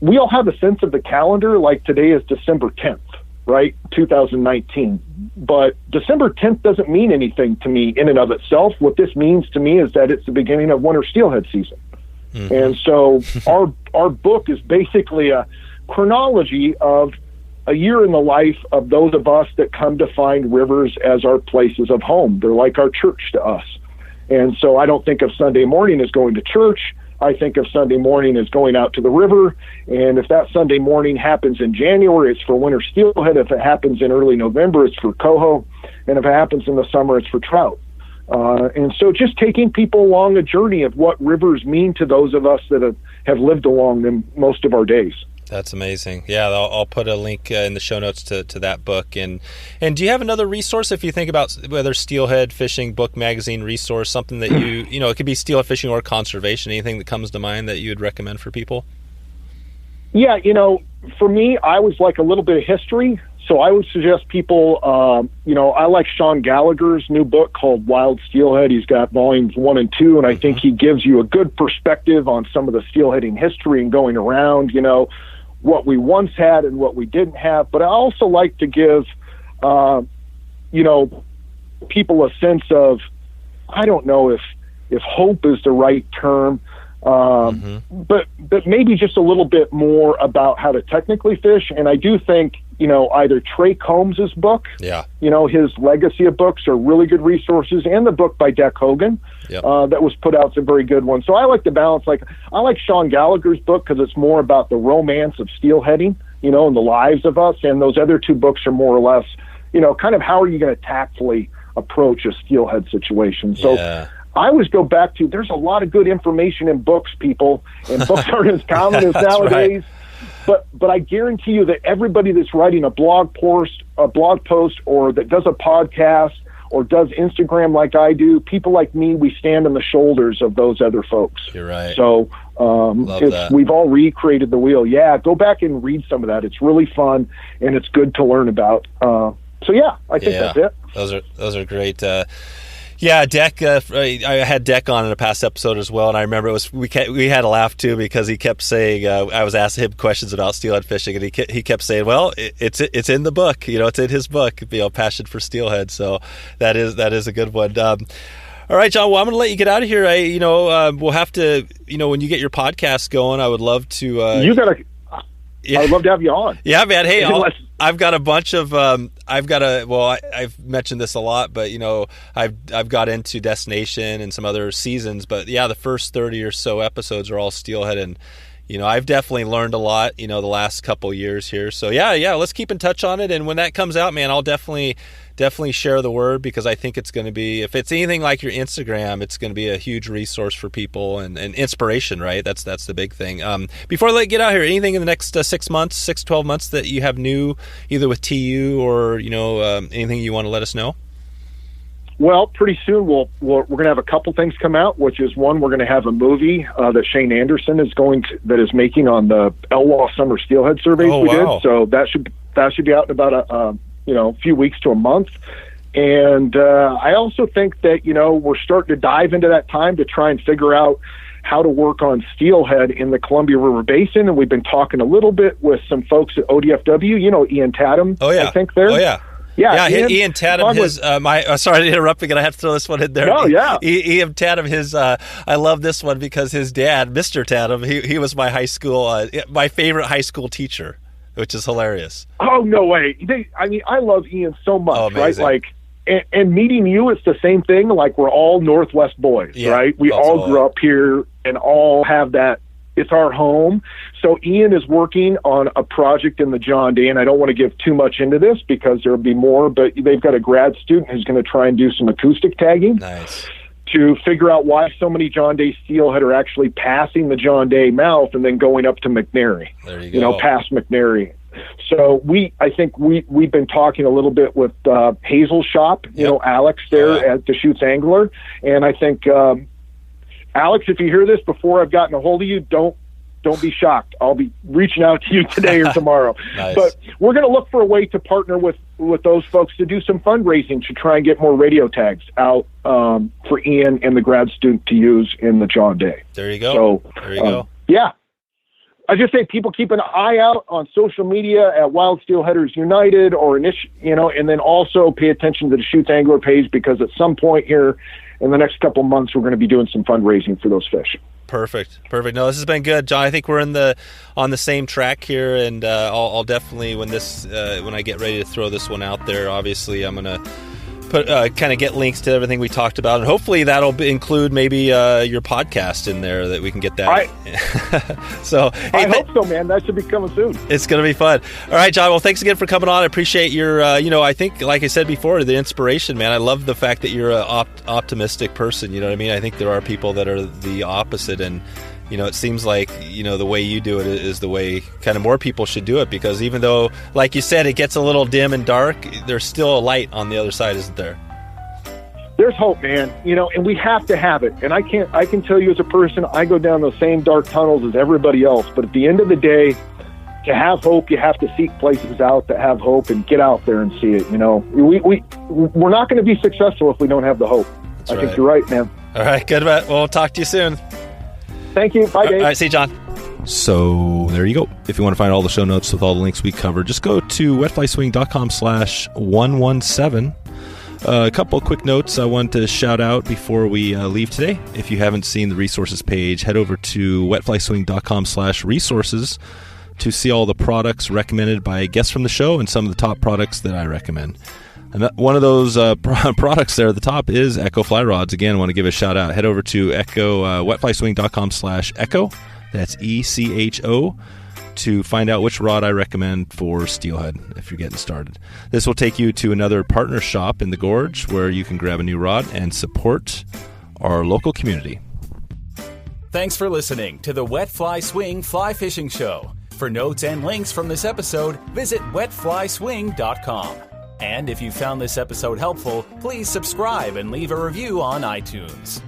we all have a sense of the calendar, like today is December 10th, right? 2019. But December 10th doesn't mean anything to me in and of itself. What this means to me is that it's the beginning of winter steelhead season. Mm-hmm. And so our book is basically a chronology of a year in the life of those of us that come to find rivers as our places of home. They're like our church to us. And so I don't think of Sunday morning as going to church. I think of Sunday morning as going out to the river. And if that Sunday morning happens in January, it's for winter steelhead. If it happens in early November, it's for coho. And if it happens in the summer, it's for trout. And so just taking people along a journey of what rivers mean to those of us that have lived along them most of our days. That's amazing. Yeah, I'll put a link in the show notes to that book. And do you have another resource if you think about whether steelhead fishing, book, magazine, resource, something that it could be steelhead fishing or conservation, anything that comes to mind that you would recommend for people? Yeah, for me, I was like a little bit of history. So I would suggest people, I like Sean Gallagher's new book called Wild Steelhead. He's got volumes 1 and 2, and I think he gives you a good perspective on some of the steelheading history and going around, what we once had and what we didn't have. But I also like to give, people a sense of, I don't know if hope is the right term, but maybe just a little bit more about how to technically fish. And I do think, either Trey Combs' book, his legacy of books are really good resources, and the book by Deck Hogan that was put out is a very good one. So I like to balance, I like Sean Gallagher's book because it's more about the romance of steelheading, and the lives of us. And those other 2 books are more or less, kind of how are you going to tactfully approach a steelhead situation. So I always go back to, there's a lot of good information in books, people, and books aren't as common as nowadays. Right. But I guarantee you that everybody that's writing a blog post, or that does a podcast or does Instagram like I do, people like me, we stand on the shoulders of those other folks. You're right. So we've all recreated the wheel. Yeah, go back and read some of that. It's really fun, and it's good to learn about. I think that's it. Those are great. Deck. I had Deck on in a past episode as well, and I remember we had a laugh too because he kept saying I was asking him questions about steelhead fishing, and he kept saying, "Well, it's in the book, it's in his book, Passion for Steelhead." So that is a good one. All right, John. Well, I'm going to let you get out of here. We'll have to, when you get your podcast going, I would love to. You gotta. Yeah. I'd love to have you on. Yeah, man. Hey, I've got a bunch of. I've mentioned this a lot, but I've got into Destination and some other seasons, but the first 30 or so episodes are all steelhead, and I've definitely learned a lot. The last couple years here. So let's keep in touch on it, and when that comes out, man, I'll definitely share the word because I think it's going to be, if it's anything like your Instagram, it's going to be a huge resource for people and inspiration, right? That's the big thing. Before I let you get out here, anything in the next 6 months, 12 months that you have new, either with TU or, anything you want to let us know? Well, pretty soon we're going to have a couple things come out, which is one, we're going to have a movie that Shane Anderson is making on the Elwha summer steelhead surveys did. So that should be out in about a few weeks to a month. And I also think that, we're starting to dive into that time to try and figure out how to work on steelhead in the Columbia River Basin. And we've been talking a little bit with some folks at ODFW, Ian Tatum, I think there. Oh, yeah. Yeah, Ian Tatum, sorry to interrupt again, I have to throw this one in there. Oh, yeah. Ian Tatum, I love this one because his dad, Mr. Tatum, he was my my favorite high school teacher, which is hilarious. Oh, no way. I love Ian so much, right? And meeting you, it's the same thing. Like, we're all Northwest boys, right? We all grew up here and all have that. It's our home. So Ian is working on a project in the John Day, and I don't want to give too much into this because there'll be more, but they've got a grad student who's going to try and do some acoustic tagging. Nice. To figure out why so many John Day steelhead are actually passing the John Day mouth and then going up to McNary. There you go. Past McNary. So I think we've been talking a little bit with Hazel's shop, Alex there at Deschutes Angler, and I think Alex, if you hear this before I've gotten a hold of you, don't be shocked. I'll be reaching out to you today or tomorrow. Nice. But we're going to look for a way to partner with those folks to do some fundraising to try and get more radio tags out for Ian and the grad student to use in the John Day. There you go. So, there you go. Yeah. I just say people keep an eye out on social media at Wild Steelheaders United and then also pay attention to the Deschutes Angler page because at some point here in the next couple months, we're going to be doing some fundraising for those fish. Perfect. No, this has been good, John. I think we're on the same track here, and I'll definitely when I get ready to throw this one out there, obviously I'm going to put kind of get links to everything we talked about, and hopefully that'll include maybe your podcast in there that we can get that. So hey, I hope so, man. That should be coming soon. It's going to be fun. All right, John. Well, thanks again for coming on. I appreciate your, I think, like I said before, the inspiration, man. I love the fact that you're an optimistic person. You know what I mean? I think there are people that are the opposite, and it seems like, the way you do it is the way kind of more people should do it, because even though, like you said, it gets a little dim and dark, there's still a light on the other side, isn't there? There's hope, man, and we have to have it. And I can tell you as a person, I go down those same dark tunnels as everybody else. But at the end of the day, to have hope, you have to seek places out that have hope and get out there and see it. We're not going to be successful if we don't have the hope. That's I right. think you're right, man. All right, good. Well, we'll talk to you soon. Thank you. Bye, Dave. All right, see you, John. So there you go. If you want to find all the show notes with all the links we covered, just go to wetflyswing.com/117. A couple of quick notes I want to shout out before we leave today. If you haven't seen the resources page, head over to wetflyswing.com/resources to see all the products recommended by guests from the show and some of the top products that I recommend. And one of those products there at the top is Echo Fly Rods. Again, I want to give a shout out. Head over to wetflyswing.com/echo. That's ECHO to find out which rod I recommend for Steelhead if you're getting started. This will take you to another partner shop in the Gorge where you can grab a new rod and support our local community. Thanks for listening to the Wet Fly Swing Fly Fishing Show. For notes and links from this episode, visit wetflyswing.com. And if you found this episode helpful, please subscribe and leave a review on iTunes.